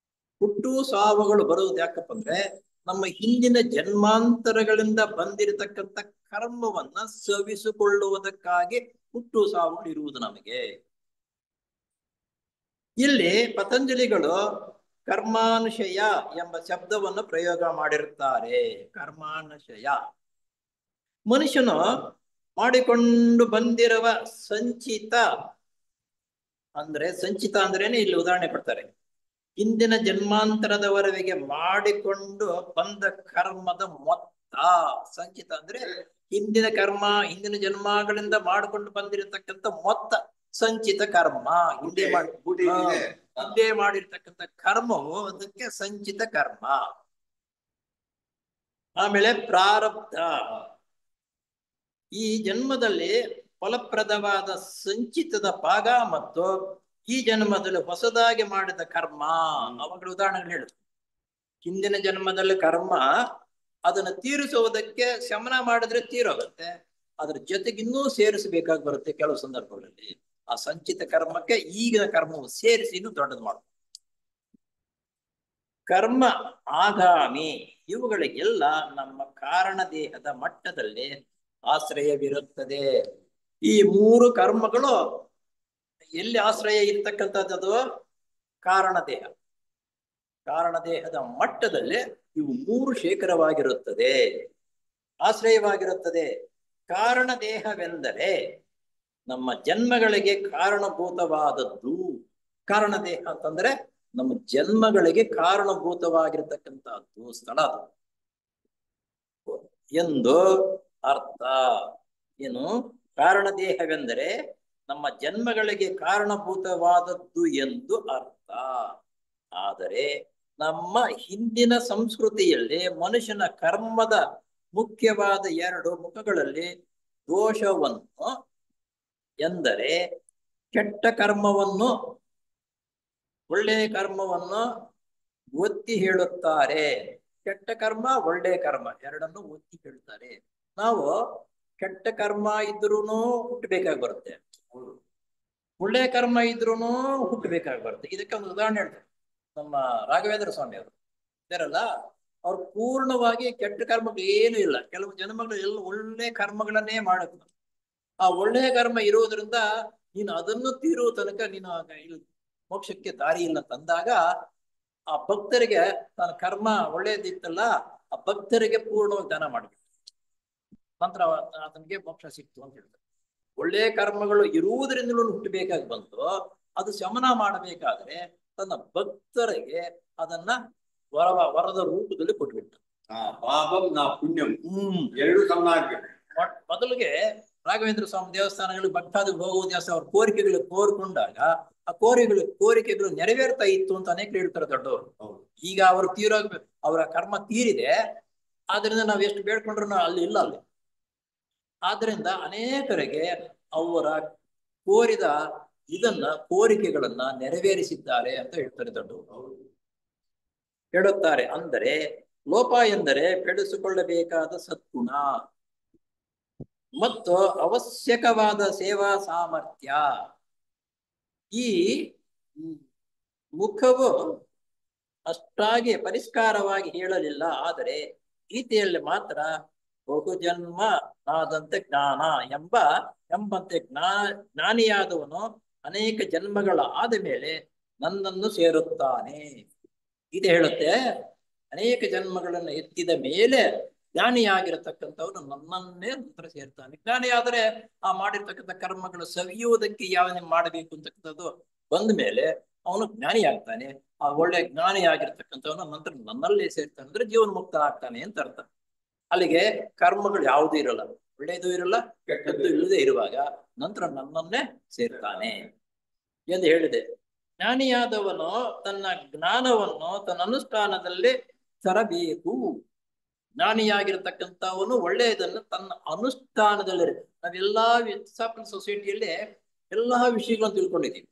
ಹುಟ್ಟು ಸಾವುಗಳು ಬರುವುದು ಯಾಕಪ್ಪ ಅಂದ್ರೆ ನಮ್ಮ ಹಿಂದಿನ ಜನ್ಮಾಂತರಗಳಿಂದ ಬಂದಿರತಕ್ಕಂಥ ಕರ್ಮವನ್ನ ಸವಿಸಿಕೊಳ್ಳುವುದಕ್ಕಾಗಿ ಹುಟ್ಟು ಸಾವುಗಳು ಇರುವುದು ನಮಗೆ. ಇಲ್ಲಿ ಪತಂಜಲಿಗಳು ಕರ್ಮಾನುಶಯ ಎಂಬ ಶಬ್ದವನ್ನು ಪ್ರಯೋಗ ಮಾಡಿರುತ್ತಾರೆ. ಕರ್ಮಾನುಶಯ ಮನುಷ್ಯನು ಮಾಡಿಕೊಂಡು ಬಂದಿರುವ ಸಂಚಿತ ಅಂದ್ರೇನೆ ಇಲ್ಲಿ ಉದಾಹರಣೆ ಕೊಡ್ತಾರೆ. ಹಿಂದಿನ ಜನ್ಮಾಂತರದವರೆಗೆ ಮಾಡಿಕೊಂಡು ಬಂದ ಕರ್ಮದ ಮೊತ್ತ. ಸಂಚಿತ ಅಂದ್ರೆ ಹಿಂದಿನ ಕರ್ಮ, ಹಿಂದಿನ ಜನ್ಮಗಳಿಂದ ಮಾಡಿಕೊಂಡು ಬಂದಿರತಕ್ಕಂಥ ಮೊತ್ತ ಸಂಚಿತ ಕರ್ಮ. ಹಿಂದೆ ಮಾಡಿರ್ತಕ್ಕಂಥ ಕರ್ಮವು ಅದಕ್ಕೆ ಸಂಚಿತ ಕರ್ಮ. ಆಮೇಲೆ ಪ್ರಾರಬ್ಧ. ಈ ಜನ್ಮದಲ್ಲಿ ಫಲಪ್ರದವಾದ ಸಂಚಿತದ ಭಾಗ ಮತ್ತು ಈ ಜನ್ಮದಲ್ಲಿ ಹೊಸದಾಗಿ ಮಾಡಿದ ಕರ್ಮ. ಅವುಗಳ ಉದಾಹರಣೆಗಳು ಹೇಳುದು. ಹಿಂದಿನ ಜನ್ಮದಲ್ಲಿ ಕರ್ಮ ಅದನ್ನು ತೀರಿಸುವುದಕ್ಕೆ ಶಮನ ಮಾಡಿದ್ರೆ ತೀರೋಗುತ್ತೆ, ಅದ್ರ ಜೊತೆಗೆ ಇನ್ನೂ ಸೇರಿಸಬೇಕಾಗಿ ಬರುತ್ತೆ ಕೆಲವು ಸಂದರ್ಭಗಳಲ್ಲಿ. ಆ ಸಂಚಿತ ಕರ್ಮಕ್ಕೆ ಈಗಿನ ಕರ್ಮವು ಸೇರಿಸಿ ಇನ್ನೂ ದೊಡ್ಡದು ಮಾಡುತ್ತೆ. ಕರ್ಮ ಆಗಾಮಿ ಇವುಗಳಿಗೆಲ್ಲ ನಮ್ಮ ಕಾರಣ ದೇಹದ ಮಟ್ಟದಲ್ಲಿ ಆಶ್ರಯವಿರುತ್ತದೆ. ಈ ಮೂರು ಕರ್ಮಗಳು ಎಲ್ಲಿ ಆಶ್ರಯ ಇರ್ತಕ್ಕಂಥದ್ದು? ಕಾರಣ ದೇಹ. ಕಾರಣ ದೇಹದ ಮಟ್ಟದಲ್ಲಿ ಇವು ಮೂರು ಶೇಖರವಾಗಿರುತ್ತದೆ, ಆಶ್ರಯವಾಗಿರುತ್ತದೆ. ಕಾರಣ ದೇಹವೆಂದರೆ ನಮ್ಮ ಜನ್ಮಗಳಿಗೆ ಕಾರಣಭೂತವಾದದ್ದು. ಕಾರಣ ದೇಹ ಅಂತಂದ್ರೆ ನಮ್ಮ ಜನ್ಮಗಳಿಗೆ ಕಾರಣಭೂತವಾಗಿರತಕ್ಕಂಥದ್ದು ಸ್ಥಳ ಅದು ಎಂದು ಅರ್ಥ. ಏನು? ಕಾರಣ ದೇಹವೆಂದರೆ ನಮ್ಮ ಜನ್ಮಗಳಿಗೆ ಕಾರಣಭೂತವಾದದ್ದು ಎಂದು ಅರ್ಥ. ಆದರೆ ನಮ್ಮ ಹಿಂದಿನ ಸಂಸ್ಕೃತಿಯಲ್ಲಿ ಮನುಷ್ಯನ ಕರ್ಮದ ಮುಖ್ಯವಾದ ಎರಡು ಮುಖಗಳಲ್ಲಿ ದೋಷವನ್ನು ಎಂದರೆ ಕೆಟ್ಟ ಕರ್ಮವನ್ನು ಒಳ್ಳೆಯ ಕರ್ಮವನ್ನು ಒತ್ತಿ ಹೇಳುತ್ತಾರೆ. ಕೆಟ್ಟ ಕರ್ಮ ಒಳ್ಳೆಯ ಕರ್ಮ ಎರಡನ್ನು ಒತ್ತಿ ಹೇಳುತ್ತಾರೆ. ನಾವು ಕೆಟ್ಟ ಕರ್ಮ ಇದ್ರೂನು ಹುಟ್ಟಬೇಕಾಗಿ ಬರುತ್ತೆ, ಒಳ್ಳೆಯ ಕರ್ಮ ಇದ್ರೂನು ಹುಟ್ಟಬೇಕಾಗಿ ಬರುತ್ತೆ. ಇದಕ್ಕೆ ಒಂದು ಉದಾಹರಣೆ ಹೇಳ್ತಾರೆ. ನಮ್ಮ ರಾಘವೇಂದ್ರ ಸ್ವಾಮಿ ಅವರು ಇದಾರಲ್ಲ, ಅವ್ರು ಪೂರ್ಣವಾಗಿ ಕೆಟ್ಟ ಕರ್ಮಗಳು ಏನು ಇಲ್ಲ. ಕೆಲವು ಜನ್ಮಗಳು ಎಲ್ಲ ಒಳ್ಳೆ ಕರ್ಮಗಳನ್ನೇ ಮಾಡುತ್ತೆ. ಆ ಒಳ್ಳೆಯ ಕರ್ಮ ಇರುವುದರಿಂದ ನೀನು ಅದನ್ನು ತೀರುವ ತನಕ ನೀನು ಮೋಕ್ಷಕ್ಕೆ ದಾರಿ ಇಲ್ಲ ತಂದಾಗ ಆ ಭಕ್ತರಿಗೆ ತನ್ನ ಕರ್ಮ ಒಳ್ಳೇದಿತ್ತಲ್ಲ, ಆ ಭಕ್ತರಿಗೆ ಪೂರ್ಣವಾಗಿ ದಾನ ಮಾಡಬೇಕು, ನಂತರ ಆತನಿಗೆ ಮೋಕ್ಷ ಸಿಕ್ತು ಅಂತ ಹೇಳ್ತಾರೆ. ಒಳ್ಳೆಯ ಕರ್ಮಗಳು ಇರುವುದರಿಂದಲೂ ಹುಟ್ಟಬೇಕಾಗಿ ಬಂತು. ಅದು ಶಮನ ಮಾಡಬೇಕಾದ್ರೆ ತನ್ನ ಭಕ್ತರಿಗೆ ಅದನ್ನ ವರದ ರೂಪದಲ್ಲಿ ಕೊಟ್ಬಿಟ್ಟು ಎರಡು ಸಮ ಆಗ್ಬೇಕು. ಮೊದಲಿಗೆ ರಾಘವೇಂದ್ರ ಸ್ವಾಮಿ ದೇವಸ್ಥಾನಗಳಿಗೆ ಭಕ್ತಾದಿಗಳು ಹೋಗುವುದು ಜಾಸ್ತಿ. ಅವ್ರ ಕೋರಿಕೆಗಳು ಕೋರ್ಕೊಂಡಾಗ ಆ ಕೋರಿಕೆಗಳು ನೆರವೇರ್ತಾ ಇತ್ತು ಅಂತ ಅನೇಕರು ಹೇಳ್ತಾರೆ ದೊಡ್ಡವರು. ಈಗ ಅವರು ತೀರೋಗ್ಬೇಕು, ಅವರ ಕರ್ಮ ತೀರಿದೆ, ಆದ್ರಿಂದ ನಾವ್ ಎಷ್ಟು ಬೇಡ್ಕೊಂಡ್ರು ಅಲ್ಲಿ ಇಲ್ಲ ಅಲ್ಲಿ. ಆದ್ರಿಂದ ಅನೇಕರಿಗೆ ಅವರ ಕೋರಿದ ಕೋರಿಕೆಗಳನ್ನ ನೆರವೇರಿಸಿದ್ದಾರೆ ಅಂತ ಹೇಳ್ತಾರೆ ದೊಡ್ಡವರು. ಹೇಳುತ್ತಾರೆ ಅಂದರೆ ಲೋಪ ಎಂದರೆ ಬೆಳೆಸಿಕೊಳ್ಳಬೇಕಾದ ಸದ್ಗುಣ ಮತ್ತು ಅವಶ್ಯಕವಾದ ಸೇವಾ ಸಾಮರ್ಥ್ಯ. ಈ ಮುಖವು ಅಷ್ಟಾಗಿ ಪರಿಷ್ಕಾರವಾಗಿ ಹೇಳಲಿಲ್ಲ, ಆದರೆ ಗೀತೆಯಲ್ಲಿ ಮಾತ್ರ ಬಹುಜನ್ಮ ಆದಂತೆ ಜ್ಞಾನ ಎಂಬಂತೆ ಜ್ಞಾನಿಯಾದವನು ಅನೇಕ ಜನ್ಮಗಳ ಆದ ಮೇಲೆ ನನ್ನನ್ನು ಸೇರುತ್ತಾನೆ. ಇದು ಹೇಳುತ್ತೆ ಅನೇಕ ಜನ್ಮಗಳನ್ನು ಎತ್ತಿದ ಮೇಲೆ ಜ್ಞಾನಿಯಾಗಿರತಕ್ಕಂಥವನು ನನ್ನನ್ನೇ ನಂತರ ಸೇರ್ತಾನೆ. ಜ್ಞಾನಿಯಾದರೆ ಆ ಮಾಡಿರ್ತಕ್ಕಂಥ ಕರ್ಮಗಳು ಸವಿಯುವುದಕ್ಕೆ ಯಾವ ಮಾಡಬೇಕು ಅಂತಕ್ಕಂಥದ್ದು ಬಂದ ಮೇಲೆ ಅವನು ಜ್ಞಾನಿಯಾಗ್ತಾನೆ. ಆ ಒಳ್ಳೆ ಜ್ಞಾನಿಯಾಗಿರ್ತಕ್ಕಂಥವನು ನಂತರ ನನ್ನಲ್ಲೇ ಸೇರ್ತಾನೆ, ಅಂದ್ರೆ ಜೀವನ್ ಮುಕ್ತ ಆಗ್ತಾನೆ ಅಂತ ಅರ್ಥ. ಅಲ್ಲಿಗೆ ಕರ್ಮಗಳು ಯಾವುದೂ ಇರಲ್ಲ, ಒಳ್ಳೆಯದು ಇರಲ್ಲ, ಕೆಟ್ಟದ್ದು ಇಲ್ಲದೆ ಇರುವಾಗ ನಂತರ ನನ್ನನ್ನೇ ಸೇರ್ತಾನೆ ಎಂದು ಹೇಳಿದೆ. ಜ್ಞಾನಿಯಾದವನು ತನ್ನ ಜ್ಞಾನವನ್ನು ತನ್ನ ಅನುಷ್ಠಾನದಲ್ಲಿ ತರಬೇಕು. ಜ್ಞಾನಿಯಾಗಿರ್ತಕ್ಕಂಥವನು ಒಳ್ಳೆಯದನ್ನು ತನ್ನ ಅನುಷ್ಠಾನದಲ್ಲಿ, ನಾವೆಲ್ಲಾ ಸೊಸೈಟಿಯಲ್ಲಿ ಎಲ್ಲಾ ವಿಷಯಗಳನ್ನು ತಿಳ್ಕೊಂಡಿದ್ದೀವಿ,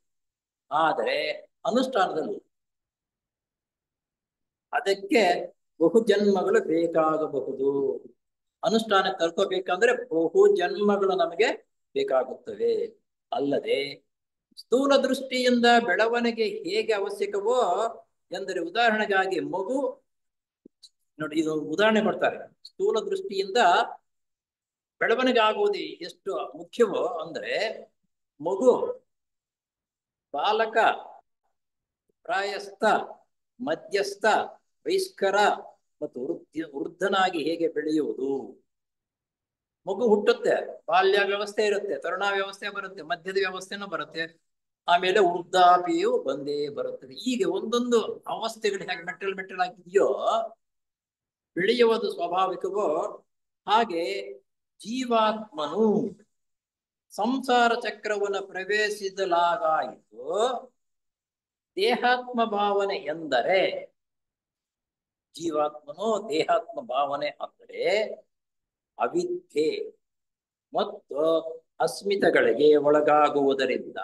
ಆದರೆ ಅನುಷ್ಠಾನದಲ್ಲಿ ಅದಕ್ಕೆ ಬಹು ಜನ್ಮಗಳು ಬೇಕಾಗಬಹುದು. ಅನುಷ್ಠಾನ ತರ್ಕೋಬೇಕಂದ್ರೆ ಬಹು ಜನ್ಮಗಳು ನಮಗೆ ಬೇಕಾಗುತ್ತವೆ. ಅಲ್ಲದೆ ಸ್ಥೂಲ ದೃಷ್ಟಿಯಿಂದ ಬೆಳವಣಿಗೆ ಹೇಗೆ ಅವಶ್ಯಕವೋ ಎಂದರೆ, ಉದಾಹರಣೆಗಾಗಿ ಮಗು ನೋಡಿ, ಇದು ಉದಾಹರಣೆ ಕೊಡ್ತಾರೆ. ಸ್ಥೂಲ ದೃಷ್ಟಿಯಿಂದ ಬೆಳವಣಿಗೆ ಆಗುವುದು ಎಷ್ಟು ಮುಖ್ಯವೋ ಅಂದ್ರೆ, ಮಗು ಬಾಲಕ, ಪ್ರಾಯಸ್ಥ, ಮಧ್ಯಸ್ಥ, ವಯಸ್ಕರ ಮತ್ತು ವೃದ್ಧನಾಗಿ ಹೇಗೆ ಬೆಳೆಯುವುದು. ಮಗು ಹುಟ್ಟುತ್ತೆ, ಬಾಲ್ಯ ವ್ಯವಸ್ಥೆ ಇರುತ್ತೆ, ತರುಣ ವ್ಯವಸ್ಥೆ ಬರುತ್ತೆ, ಮಧ್ಯದ ವ್ಯವಸ್ಥೆನೂ ಬರುತ್ತೆ, ಆಮೇಲೆ ವೃದ್ಧಾಪಿಯು ಬಂದೇ ಬರುತ್ತದೆ. ಹೀಗೆ ಒಂದೊಂದು ಅವಸ್ಥೆಗಳು ಹೇಗೆ ಮೆಟ್ಟಲ್ ಆಗಿದೆಯೋ, ಬೆಳೆಯುವುದು ಸ್ವಾಭಾವಿಕವೋ, ಹಾಗೆ ಜೀವಾತ್ಮನು ಸಂಸಾರ ಚಕ್ರವನ್ನು ಪ್ರವೇಶಿಸಲಾಗಾಯಿತು. ದೇಹಾತ್ಮ ಭಾವನೆ ಎಂದರೆ, ಜೀವಾತ್ಮನು ದೇಹಾತ್ಮ ಭಾವನೆ ಅಂದರೆ ಅವಿದ್ಯೆ ಮತ್ತು ಅಸ್ಮಿತಗಳಿಗೆ ಒಳಗಾಗುವುದರಿಂದ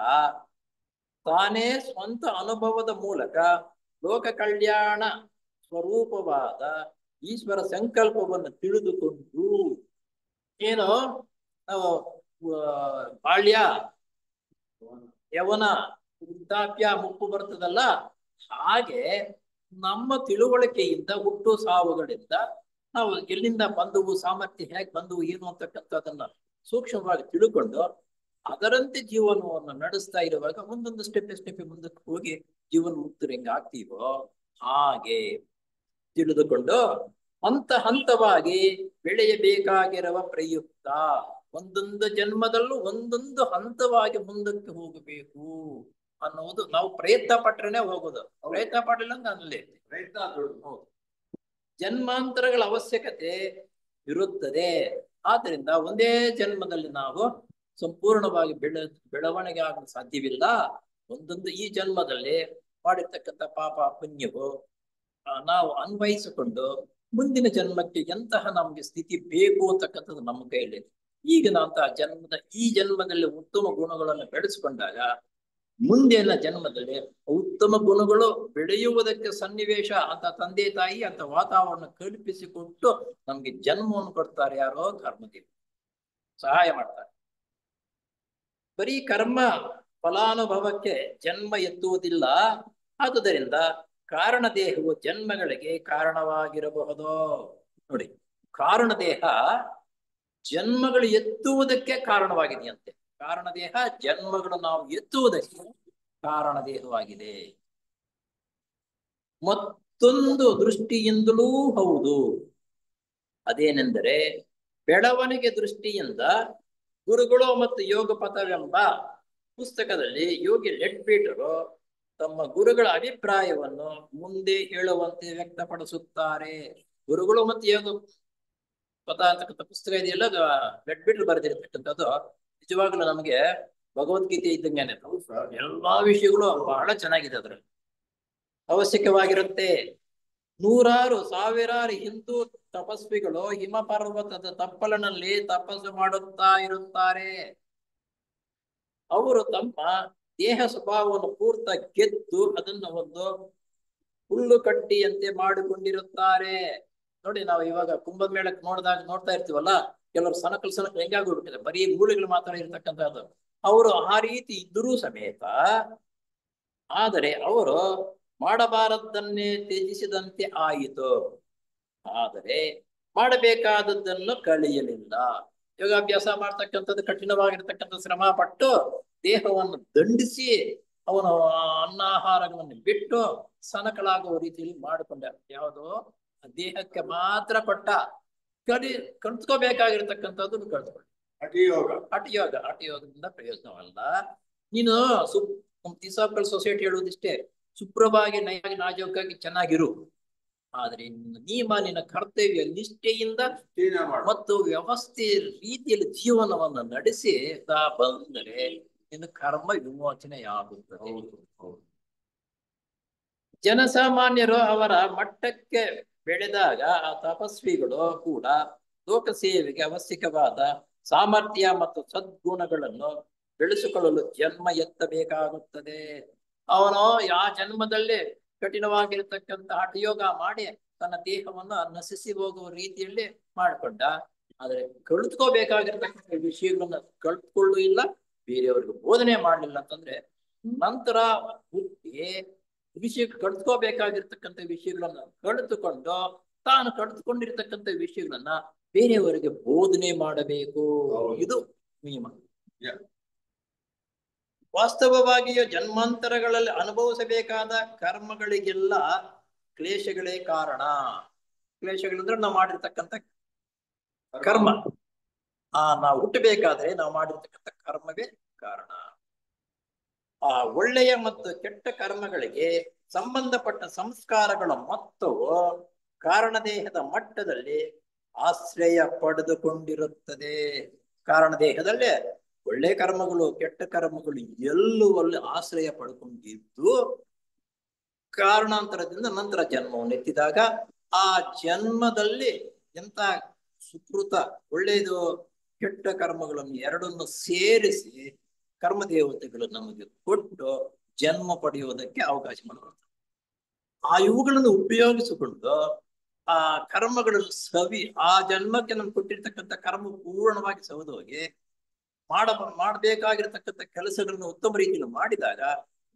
ತಾನೇ ಸ್ವಂತ ಅನುಭವದ ಮೂಲಕ ಲೋಕ ಕಲ್ಯಾಣ ಸ್ವರೂಪವಾದ ಈಶ್ವರ ಸಂಕಲ್ಪವನ್ನು ತಿಳಿದುಕೊಂಡು, ಏನು ನಾವು ಬಾಲ್ಯ, ಯವನ, ವೃದ್ಧಾಪ್ಯ, ಮುಪ್ಪು ಬರ್ತದಲ್ಲ, ಹಾಗೆ ನಮ್ಮ ತಿಳುವಳಿಕೆಯಿಂದ, ಹುಟ್ಟು ಸಾವುಗಳಿಂದ ನಾವು ಎಲ್ಲಿಂದ ಬಂದವು, ಸಾಮರ್ಥ್ಯ ಹೇಗೆ ಬಂದವು, ಏನು ಅಂತಕ್ಕಂಥದ್ದನ್ನ ಸೂಕ್ಷ್ಮವಾಗಿ ತಿಳ್ಕೊಂಡು ಅದರಂತೆ ಜೀವನವನ್ನು ನಡೆಸ್ತಾ ಇರುವಾಗ ಒಂದೊಂದು ಸ್ಟೆಪ್ ಮುಂದಕ್ಕೆ ಹೋಗಿ ಜೀವನ ಮುಕ್ತರು ಹೆಂಗ ಆಗ್ತೀವೋ ಹಾಗೆ ತಿಳಿದುಕೊಂಡು ಹಂತವಾಗಿ ಬೆಳೆಯಬೇಕಾಗಿರುವ ಪ್ರಯುಕ್ತ ಒಂದೊಂದು ಜನ್ಮದಲ್ಲೂ ಒಂದೊಂದು ಹಂತವಾಗಿ ಮುಂದಕ್ಕೆ ಹೋಗಬೇಕು ಅನ್ನುವುದು. ನಾವು ಪ್ರಯತ್ನ ಪಟ್ರೇನೆ ಹೋಗೋದು, ಪ್ರಯತ್ನ ಪಡಲಿಲ್ಲ ಅಂದ್ರೆ ಪ್ರಯತ್ನ ಹೌದು, ಜನ್ಮಾಂತರಗಳ ಅವಶ್ಯಕತೆ ಇರುತ್ತದೆ. ಆದ್ರಿಂದ ಒಂದೇ ಜನ್ಮದಲ್ಲಿ ನಾವು ಸಂಪೂರ್ಣವಾಗಿ ಬೆಳವಣಿಗೆ ಆಗಲು ಸಾಧ್ಯವಿಲ್ಲ. ಒಂದೊಂದು ಈ ಜನ್ಮದಲ್ಲಿ ಮಾಡಿರ್ತಕ್ಕಂಥ ಪಾಪ ಪುಣ್ಯವು ನಾವು ಅನ್ವಯಿಸಿಕೊಂಡು ಮುಂದಿನ ಜನ್ಮಕ್ಕೆ ಎಂತಹ ನಮ್ಗೆ ಸ್ಥಿತಿ ಬೇಕು ಅಂತಕ್ಕಂಥದ್ದು ನಮ್ಮ ಕೈಯಲ್ಲಿ. ಈಗಿನಂತಹ ಈ ಜನ್ಮದಲ್ಲಿ ಉತ್ತಮ ಗುಣಗಳನ್ನು ಬೆಳೆಸಿಕೊಂಡಾಗ ಮುಂದಿನ ಜನ್ಮದಲ್ಲಿ ಉತ್ತಮ ಗುಣಗಳು ಬೆಳೆಯುವುದಕ್ಕೆ ಸನ್ನಿವೇಶ ಅಂತ ತಂದೆ ತಾಯಿ ಅಂತ ವಾತಾವರಣ ಕಲ್ಪಿಸಿಕೊಟ್ಟು ನಮ್ಗೆ ಜನ್ಮವನ್ನು ಕೊಡ್ತಾರೆ. ಯಾರೋ ಕರ್ಮದೇವ ಸಹಾಯ ಮಾಡ್ತಾರೆ. ಬರೀ ಕರ್ಮ ಫಲಾನುಭವಕ್ಕೆ ಜನ್ಮ ಎತ್ತುವುದಿಲ್ಲ. ಆದುದರಿಂದ ಕಾರಣ ದೇಹವು ಜನ್ಮಗಳಿಗೆ ಕಾರಣವಾಗಿರಬಹುದು. ನೋಡಿ, ಕಾರಣ ದೇಹ ಜನ್ಮಗಳು ಎತ್ತುವುದಕ್ಕೆ ಕಾರಣವಾಗಿದೆಯಂತೆ. ಕಾರಣ ದೇಹ ಜನ್ಮಗಳು ನಾವು ಎತ್ತುವುದಕ್ಕೆ ಕಾರಣ ದೇಹವಾಗಿದೆ. ಮತ್ತೊಂದು ದೃಷ್ಟಿಯಿಂದಲೂ ಹೌದು. ಅದೇನೆಂದರೆ, ಬೆಳವಣಿಗೆ ದೃಷ್ಟಿಯಿಂದ ಗುರುಗಳು ಮತ್ತು ಯೋಗ ಪಥವೆಂಬ ಪುಸ್ತಕದಲ್ಲಿ ಯೋಗಿ ಲೆಡ್ಬೀಟರು ತಮ್ಮ ಗುರುಗಳ ಅಭಿಪ್ರಾಯವನ್ನು ಮುಂದೆ ಹೇಳುವಂತೆ ವ್ಯಕ್ತಪಡಿಸುತ್ತಾರೆ. ಗುರುಗಳು ಮತ್ತು ಯೋಗ ಪಥ ಅಂತಕ್ಕಂಥ ಪುಸ್ತಕ ಇದೆಯಲ್ಲ, ಲೆಡ್ಬೀಟರ್ ಬರೆದಿರ್ತಕ್ಕಂಥದ್ದು ನಿಜವಾಗ್ಲೂ ನಮಗೆ ಭಗವದ್ಗೀತೆ ಇದ್ದಂಗೆ ಎಲ್ಲಾ ವಿಷಯಗಳು ಬಹಳ ಚೆನ್ನಾಗಿದೆ. ಅದ್ರಲ್ಲಿ ಅವಶ್ಯಕವಾಗಿರುತ್ತೆ. ನೂರಾರು ಸಾವಿರಾರು ಹಿಂದೂ ತಪಸ್ವಿಗಳು ಹಿಮ ಪರ್ವತದ ತಪ್ಪಲಿನಲ್ಲಿ ತಪಸ್ಸು ಮಾಡುತ್ತಾ ಇರುತ್ತಾರೆ. ಅವರು ತಮ್ಮ ದೇಹ ಸ್ವಭಾವವನ್ನು ಪೂರ್ತ ಗೆದ್ದು ಅದನ್ನು ಒಂದು ಹುಲ್ಲು ಕಡ್ಡಿಯಂತೆ ಮಾಡಿಕೊಂಡಿರುತ್ತಾರೆ. ನೋಡಿ, ನಾವು ಇವಾಗ ಕುಂಭದ ಮೇಳಕ್ಕೆ ನೋಡ್ತಾ ಇರ್ತೀವಲ್ಲ, ಕೆಲವರು ಸನಕಲ್ ಹೆಂಗಾಗ್ಬಿಟ್ಟಿದೆ, ಬರೀ ಮೂಳೆಗಳು ಮಾತ್ರ ಇರ್ತಕ್ಕಂಥದ್ದು. ಅವರು ಆ ರೀತಿ ಇದ್ದರೂ ಸಮೇತ, ಆದರೆ ಅವರು ಮಾಡಬಾರದನ್ನೇ ತ್ಯಜಿಸಿದಂತೆ ಆಯಿತು. ಆದರೆ ಮಾಡಬೇಕಾದದ್ದನ್ನು ಕಳೆಯಲಿಲ್ಲ. ಯೋಗಾಭ್ಯಾಸ ಮಾಡ್ತಕ್ಕಂಥದ್ದು ಕಠಿಣವಾಗಿರ್ತಕ್ಕಂಥ ಶ್ರಮ ಪಟ್ಟು ದೇಹವನ್ನು ದಂಡಿಸಿ ಅವನು ಅನ್ನಾಹಾರಗಳನ್ನು ಬಿಟ್ಟು ಸನಕಲಾಗುವ ರೀತಿಯಲ್ಲಿ ಮಾಡಿಕೊಂಡ. ಯಾವುದು ದೇಹಕ್ಕೆ ಮಾತ್ರ ಕೊಟ್ಟ. ಕಲ್ತ್ಕೋಬೇಕಾಗಿರ್ತಕ್ಕಂಥದ್ದು ಕಲ್ತ್ಕೊಳ್ಳಿ. ಅಟಿಯೋಗ. ಹಠಯೋಗದಿಂದ ಪ್ರಯೋಜನವಲ್ಲ. ನೀನು ತಿಸಾಕಲ್ ಸೊಸೈಟಿ ಹೇಳುವುದಿಷ್ಟೇ, ಶುಭ್ರವಾಗಿ ನಯವಾಗಿ ನಾಜೂಕಾಗಿ ಚೆನ್ನಾಗಿರು. ಆದ್ರೆ ನಿನ್ನ ಕರ್ತವ್ಯ ನಿಷ್ಠೆಯಿಂದ ಮತ್ತು ವ್ಯವಸ್ಥೆ ರೀತಿಯಲ್ಲಿ ಜೀವನವನ್ನು ನಡೆಸಿ ಬಂದರೆ ನಿನ್ನ ಕರ್ಮ ವಿಮೋಚನೆಯಾಗುತ್ತದೆ. ಜನಸಾಮಾನ್ಯರು ಅವರ ಮಟ್ಟಕ್ಕೆ ಬೆಳೆದಾಗ ಆ ತಪಸ್ವಿಗಳು ಕೂಡ ಲೋಕ ಸೇವೆಗೆ ಅವಶ್ಯಕವಾದ ಸಾಮರ್ಥ್ಯ ಮತ್ತು ಸದ್ಗುಣಗಳನ್ನು ಬೆಳೆಸಿಕೊಳ್ಳಲು ಜನ್ಮ ಎತ್ತಬೇಕಾಗುತ್ತದೆ. ಅವನು ಆ ಜನ್ಮದಲ್ಲಿ ಕಠಿಣವಾಗಿರತಕ್ಕಂತ ಹಠಯೋಗ ಮಾಡಿ ತನ್ನ ದೇಹವನ್ನು ನಶಿಸಿ ಹೋಗುವ ರೀತಿಯಲ್ಲಿ ಮಾಡಿಕೊಂಡ. ಆದ್ರೆ ಕಲಿತ್ಕೋಬೇಕಾಗಿರ್ತಕ್ಕಂಥ ವಿಷಯಗಳನ್ನ ಕಲ್ತ್ಕೊಳ್ಳೂ ಇಲ್ಲ, ಬೇರೆಯವ್ರಿಗೆ ಬೋಧನೆ ಮಾಡಲಿಲ್ಲ ಅಂತಂದ್ರೆ ನಂತರ ವಿಷಯ ಕಲ್ತ್ಕೋಬೇಕಾಗಿರ್ತಕ್ಕಂಥ ವಿಷಯಗಳನ್ನ ಕಲಿತುಕೊಂಡು ತಾನು ಕಲಿತುಕೊಂಡಿರ್ತಕ್ಕಂಥ ವಿಷಯಗಳನ್ನ ಬೇರೆಯವರಿಗೆ ಬೋಧನೆ ಮಾಡಬೇಕು. ಇದು ನಿಯಮ. ವಾಸ್ತವವಾಗಿಯೂ ಜನ್ಮಾಂತರಗಳಲ್ಲಿ ಅನುಭವಿಸಬೇಕಾದ ಕರ್ಮಗಳಿಗೆಲ್ಲ ಕ್ಲೇಶಗಳೇ ಕಾರಣ. ಕ್ಲೇಶಗಳಂದ್ರೆ ನಾವು ಮಾಡಿರ್ತಕ್ಕಂಥ ಕರ್ಮ. ನಾವು ಹುಟ್ಟಬೇಕಾದ್ರೆ ನಾವು ಮಾಡಿರ್ತಕ್ಕಂಥ ಕರ್ಮವೇ ಕಾರಣ. ಆ ಒಳ್ಳೆಯ ಮತ್ತು ಕೆಟ್ಟ ಕರ್ಮಗಳಿಗೆ ಸಂಬಂಧಪಟ್ಟ ಸಂಸ್ಕಾರಗಳ ಮೊತ್ತವು ಕಾರಣದೇಹದ ಮಟ್ಟದಲ್ಲಿ ಆಶ್ರಯ ಪಡೆದುಕೊಂಡಿರುತ್ತದೆ. ಕಾರಣದೇಹದಲ್ಲೇ ಒಳ್ಳೆ ಕರ್ಮಗಳು ಕೆಟ್ಟ ಕರ್ಮಗಳು ಎಲ್ಲುವಲ್ಲಿ ಆಶ್ರಯ ಪಡ್ಕೊಂಡಿದ್ದು ಕಾರಣಾಂತರದಿಂದ ನಂತರ ಜನ್ಮವನ್ನು ಎತ್ತಿದಾಗ ಆ ಜನ್ಮದಲ್ಲಿ ಎಂತ ಸುಕೃತ ಒಳ್ಳೆಯದು ಕೆಟ್ಟ ಕರ್ಮಗಳನ್ನು ಎರಡನ್ನು ಸೇರಿಸಿ ಕರ್ಮದೇವತೆಗಳು ನಮಗೆ ಕೊಟ್ಟು ಜನ್ಮ ಪಡೆಯುವುದಕ್ಕೆ ಅವಕಾಶ ಮಾಡಿಕೊಡ್ತಾರೆ. ಇವುಗಳನ್ನು ಉಪಯೋಗಿಸಿಕೊಂಡು ಆ ಕರ್ಮಗಳನ್ನು ಆ ಜನ್ಮಕ್ಕೆ ನಮ್ಗೆ ಕೊಟ್ಟಿರ್ತಕ್ಕಂಥ ಕರ್ಮ ಪೂರ್ಣವಾಗಿ ಸವಿದೋಗಿ ಮಾಡಬೇಕಾಗಿರ್ತಕ್ಕಂಥ ಕೆಲಸಗಳನ್ನು ಉತ್ತಮ ರೀತಿಯಲ್ಲಿ ಮಾಡಿದಾಗ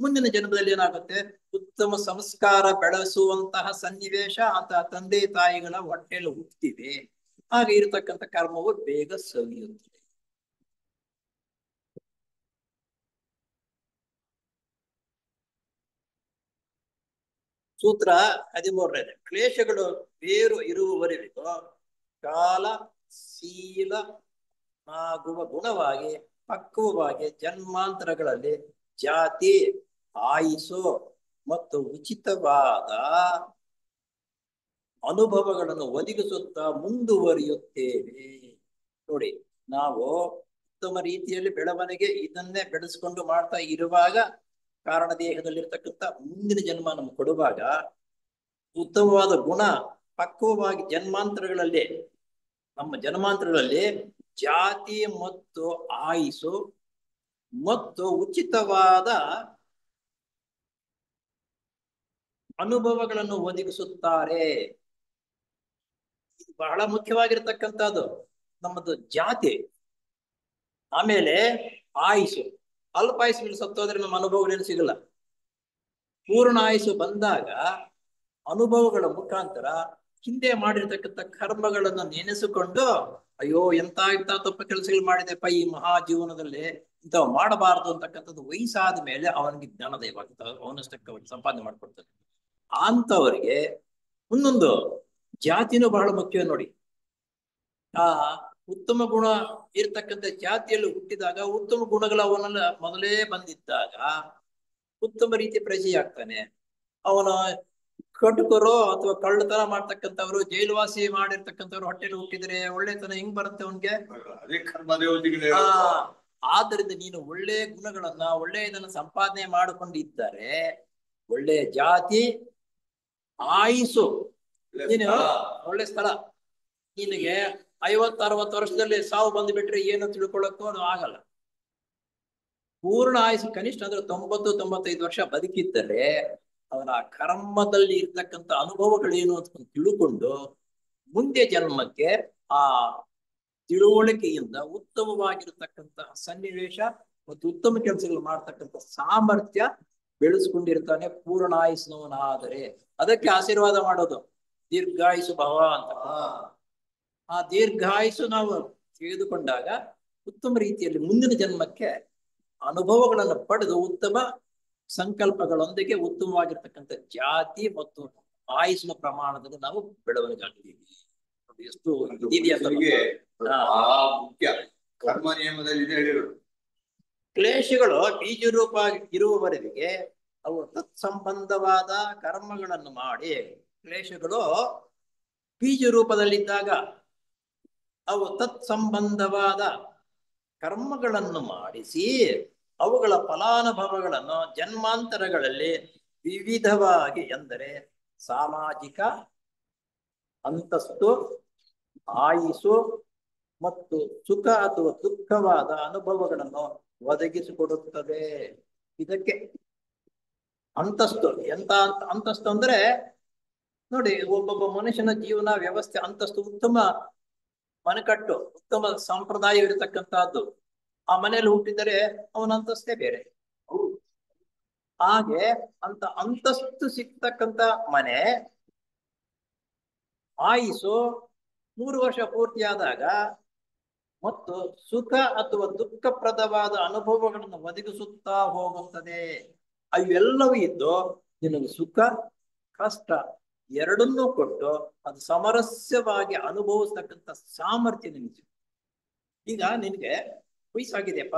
ಮುಂದಿನ ಜನ್ಮದಲ್ಲಿ ಏನಾಗುತ್ತೆ, ಉತ್ತಮ ಸಂಸ್ಕಾರ ಬೆಳೆಸುವಂತಹ ಸನ್ನಿವೇಶ ಅಂತಹ ತಂದೆ ತಾಯಿಗಳ ಹೊಟ್ಟೆಯಲ್ಲಿ ಹುಟ್ಟುತ್ತಿದೆ. ಹಾಗೆ ಇರತಕ್ಕಂಥ ಕರ್ಮವು ಬೇಗ ಸವಿಯುತ್ತದೆ. ಸೂತ್ರ 13 ಕ್ಲೇಶಗಳು ಬೇರು ಇರುವವರೆಗೂ ಕಾಲ ಶೀಲನಾಗುವ ಗುಣವಾಗಿ ಪಕ್ವವಾಗಿ ಜನ್ಮಾಂತರಗಳಲ್ಲಿ ಜಾತಿ ಆಯುಸು ಮತ್ತು ಉಚಿತವಾದ ಅನುಭವಗಳನ್ನು ಒದಗಿಸುತ್ತಾ ಮುಂದುವರಿಯುತ್ತೇವೆ. ನೋಡಿ, ನಾವು ಉತ್ತಮ ರೀತಿಯಲ್ಲಿ ಬೆಳವಣಿಗೆ ಇದನ್ನೇ ಬೆಳೆಸ್ಕೊಂಡು ಮಾಡ್ತಾ ಇರುವಾಗ ಕಾರಣ ದೇಹದಲ್ಲಿರ್ತಕ್ಕಂಥ ಮುಂದಿನ ಜನ್ಮ ನಮ್ಗೆ ಕೊಡುವಾಗ ಉತ್ತಮವಾದ ಗುಣ ಪಕ್ವವಾಗಿ ನಮ್ಮ ಜನ್ಮಾಂತರಗಳಲ್ಲಿ ಜಾತಿ ಮತ್ತು ಆಯುಸು ಮತ್ತು ಉಚಿತವಾದ ಅನುಭವಗಳನ್ನು ಒದಗಿಸುತ್ತಾರೆ. ಇದು ಬಹಳ ಮುಖ್ಯವಾಗಿರ್ತಕ್ಕಂಥದ್ದು. ನಮ್ಮದು ಜಾತಿ, ಆಮೇಲೆ ಆಯುಸು. ಅಲ್ಪ ಆಯುಸ್ಸು ಸತ್ತೋದ್ರೆ ನಮ್ಮ ಅನುಭವಗಳೇನು ಸಿಗಲ್ಲ. ಪೂರ್ಣ ಆಯುಸ್ಸು ಬಂದಾಗ ಅನುಭವಗಳ ಮುಖಾಂತರ ಹಿಂದೆ ಮಾಡಿರ್ತಕ್ಕಂಥ ಕರ್ಮಗಳನ್ನು ನೆನೆಸಿಕೊಂಡು ಅಯ್ಯೋ ಎಂತ ತಪ್ಪು ಕೆಲಸಗಳು ಮಾಡಿದೆಪ್ಪ ಈ ಮಹಾ ಜೀವನದಲ್ಲಿ, ಇಂಥವು ಮಾಡಬಾರದು ಅಂತಕ್ಕಂಥದ್ದು ವಯಸ್ಸಾದ ಮೇಲೆ ಅವನಿಗೆ ಜ್ಞಾನೋದಯವಾಗ್ತದೆ, ಅವನಷ್ಟಕ್ಕೆ ಸಂಪಾದನೆ ಮಾಡ್ಕೊಡ್ತಾನೆ. ಅಂತವರಿಗೆ ಒಂದೊಂದು ಜಾತಿನೂ ಬಹಳ ಮುಖ್ಯ. ನೋಡಿ, ಉತ್ತಮ ಗುಣ ಇರ್ತಕ್ಕಂಥ ಜಾತಿಯಲ್ಲಿ ಹುಟ್ಟಿದಾಗ ಉತ್ತಮ ಗುಣಗಳು ಅವನನ್ನ ಮೊದಲೇ ಬಂದಿದ್ದಾಗ ಉತ್ತಮ ರೀತಿ ಪ್ರಜೆಯಾಗ್ತಾನೆ. ಅವನ ಕಟುಕರು ಅಥವಾ ಕಳ್ಳತನ ಮಾಡ್ತಕ್ಕಂಥವ್ರು, ಜೈಲುವಾಸಿ ಮಾಡಿರ್ತಕ್ಕಂಥವ್ರು ಹೊಟ್ಟೆಲಿ ಹುಟ್ಟಿದ್ರೆ ಒಳ್ಳೆತನ ಹೆಂಗ್ ಬರುತ್ತೆ ಅವನ್ಗೆ? ಆದ್ದರಿಂದ ನೀನು ಒಳ್ಳೆ ಗುಣಗಳನ್ನ ಒಳ್ಳೆಯದನ್ನ ಸಂಪಾದನೆ ಮಾಡಿಕೊಂಡಿದ್ದರೆ ಒಳ್ಳೆಯ ಜಾತಿ ಆಯುಸು, ನೀನು ಒಳ್ಳೆ ಸ್ಥಳ. ನಿನಗೆ 50-60 ವರ್ಷದಲ್ಲಿ ಸಾವು ಬಂದುಬಿಟ್ರೆ ಏನು ತಿಳ್ಕೊಳ್ಳೋಕ್ಕೂ ಆಗಲ್ಲ. ಪೂರ್ಣ ಆಯುಸು ಕನಿಷ್ಠ ಅಂದ್ರೆ 90-95 ವರ್ಷ ಬದುಕಿದ್ದರೆ ಅವನ ಕರ್ಮದಲ್ಲಿ ಇರ್ತಕ್ಕಂಥ ಅನುಭವಗಳೇನು ಅಂತ ತಿಳ್ಕೊಂಡು ಮುಂದೆ ಜನ್ಮಕ್ಕೆ ಆ ತಿಳುವಳಿಕೆಯಿಂದ ಉತ್ತಮವಾಗಿರತಕ್ಕಂತಹ ಸನ್ನಿವೇಶ ಮತ್ತು ಉತ್ತಮ ಕೆಲಸಗಳು ಮಾಡ್ತಕ್ಕಂಥ ಸಾಮರ್ಥ್ಯ ಬೆಳೆಸ್ಕೊಂಡಿರ್ತಾನೆ ಪೂರ್ಣ ಆಯುಸ್ನವನಾದರೆ. ಅದಕ್ಕೆ ಆಶೀರ್ವಾದ ಮಾಡೋದು ದೀರ್ಘಾಯುಸು ಭವ ಅಂತ. ಆ ದೀರ್ಘಾಯುಸು ನಾವು ತೆಗೆದುಕೊಂಡಾಗ ಉತ್ತಮ ರೀತಿಯಲ್ಲಿ ಮುಂದಿನ ಜನ್ಮಕ್ಕೆ ಅನುಭವಗಳನ್ನು ಪಡೆದು ಉತ್ತಮ ಸಂಕಲ್ಪಗಳೊಂದಿಗೆ ಉತ್ತಮವಾಗಿರ್ತಕ್ಕಂಥ ಜಾತಿ ಮತ್ತು ಆಯುಸ್ಸಿನ ಪ್ರಮಾಣದಲ್ಲಿ ನಾವು ಬೆಳವಣಿಗೆ ಆಗ್ತೀವಿ. ಎಷ್ಟು ಇದೆಯಾ ಮನುಷ್ಯನಿಗೆ ಹಾ. ಬಹಳ ಮುಖ್ಯ ಕರ್ಮ ನಿಯಮದಲ್ಲಿ ಇದೆ ಹೇಳಿರೋದು. ಕ್ಲೇಶಗಳು ಬೀಜರೂಪ ಇರುವವರೆಗೆ ಅವು ತತ್ಸಂಬಂಧವಾದ ಕರ್ಮಗಳನ್ನು ಮಾಡಿ, ಕ್ಲೇಶಗಳು ಬೀಜ ರೂಪದಲ್ಲಿದ್ದಾಗ ಅವು ತತ್ಸಂಬಂಧವಾದ ಕರ್ಮಗಳನ್ನು ಮಾಡಿಸಿ ಅವುಗಳ ಫಲಾನುಭವಗಳನ್ನು ಜನ್ಮಾಂತರಗಳಲ್ಲಿ ವಿವಿಧವಾಗಿ, ಎಂದರೆ ಸಾಮಾಜಿಕ ಅಂತಸ್ತು, ಆಯುಸ್ಸು ಮತ್ತು ಸುಖ ಅಥವಾ ದುಃಖವಾದ ಅನುಭವಗಳನ್ನು ಒದಗಿಸಿಕೊಡುತ್ತದೆ. ಇದಕ್ಕೆ ಅಂತಸ್ತು. ಎಂತ ಅಂತಸ್ತು ಅಂದ್ರೆ ನೋಡಿ, ಒಬ್ಬೊಬ್ಬ ಮನುಷ್ಯನ ಜೀವನ ವ್ಯವಸ್ಥೆ ಅಂತಸ್ತು, ಉತ್ತಮ ಮನೆಕಟ್ಟು, ಉತ್ತಮ ಸಂಪ್ರದಾಯ ಇರತಕ್ಕಂತಹದ್ದು. ಆ ಮನೆಯಲ್ಲಿ ಹುಟ್ಟಿದರೆ ಅವನ ಅಂತಸ್ತೇ ಬೇರೆ. ಹಾಗೆ ಅಂತ ಅಂತಸ್ತು ಸಿಗ್ತಕ್ಕಂತ ಮನೆ, ಆಯುಸು 3 ವರ್ಷ ಪೂರ್ತಿಯಾದಾಗ ಮತ್ತು ಸುಖ ಅಥವಾ ದುಃಖಪ್ರದವಾದ ಅನುಭವಗಳನ್ನು ಒದಗಿಸುತ್ತಾ ಹೋಗುತ್ತದೆ. ಅವೆಲ್ಲವೂ ಇದ್ದು ನಿನಗೆ ಸುಖ ಕಷ್ಟ ಎರಡನ್ನೂ ಕೊಟ್ಟು ಅದು ಸಮರಸ್ಯವಾಗಿ ಅನುಭವಿಸ್ತಕ್ಕಂಥ ಸಾಮರ್ಥ್ಯ ನಿನಗೆ. ಈಗ ನಿನಗೆ ವಯಸ್ಸಾಗಿದೆಯಪ್ಪ,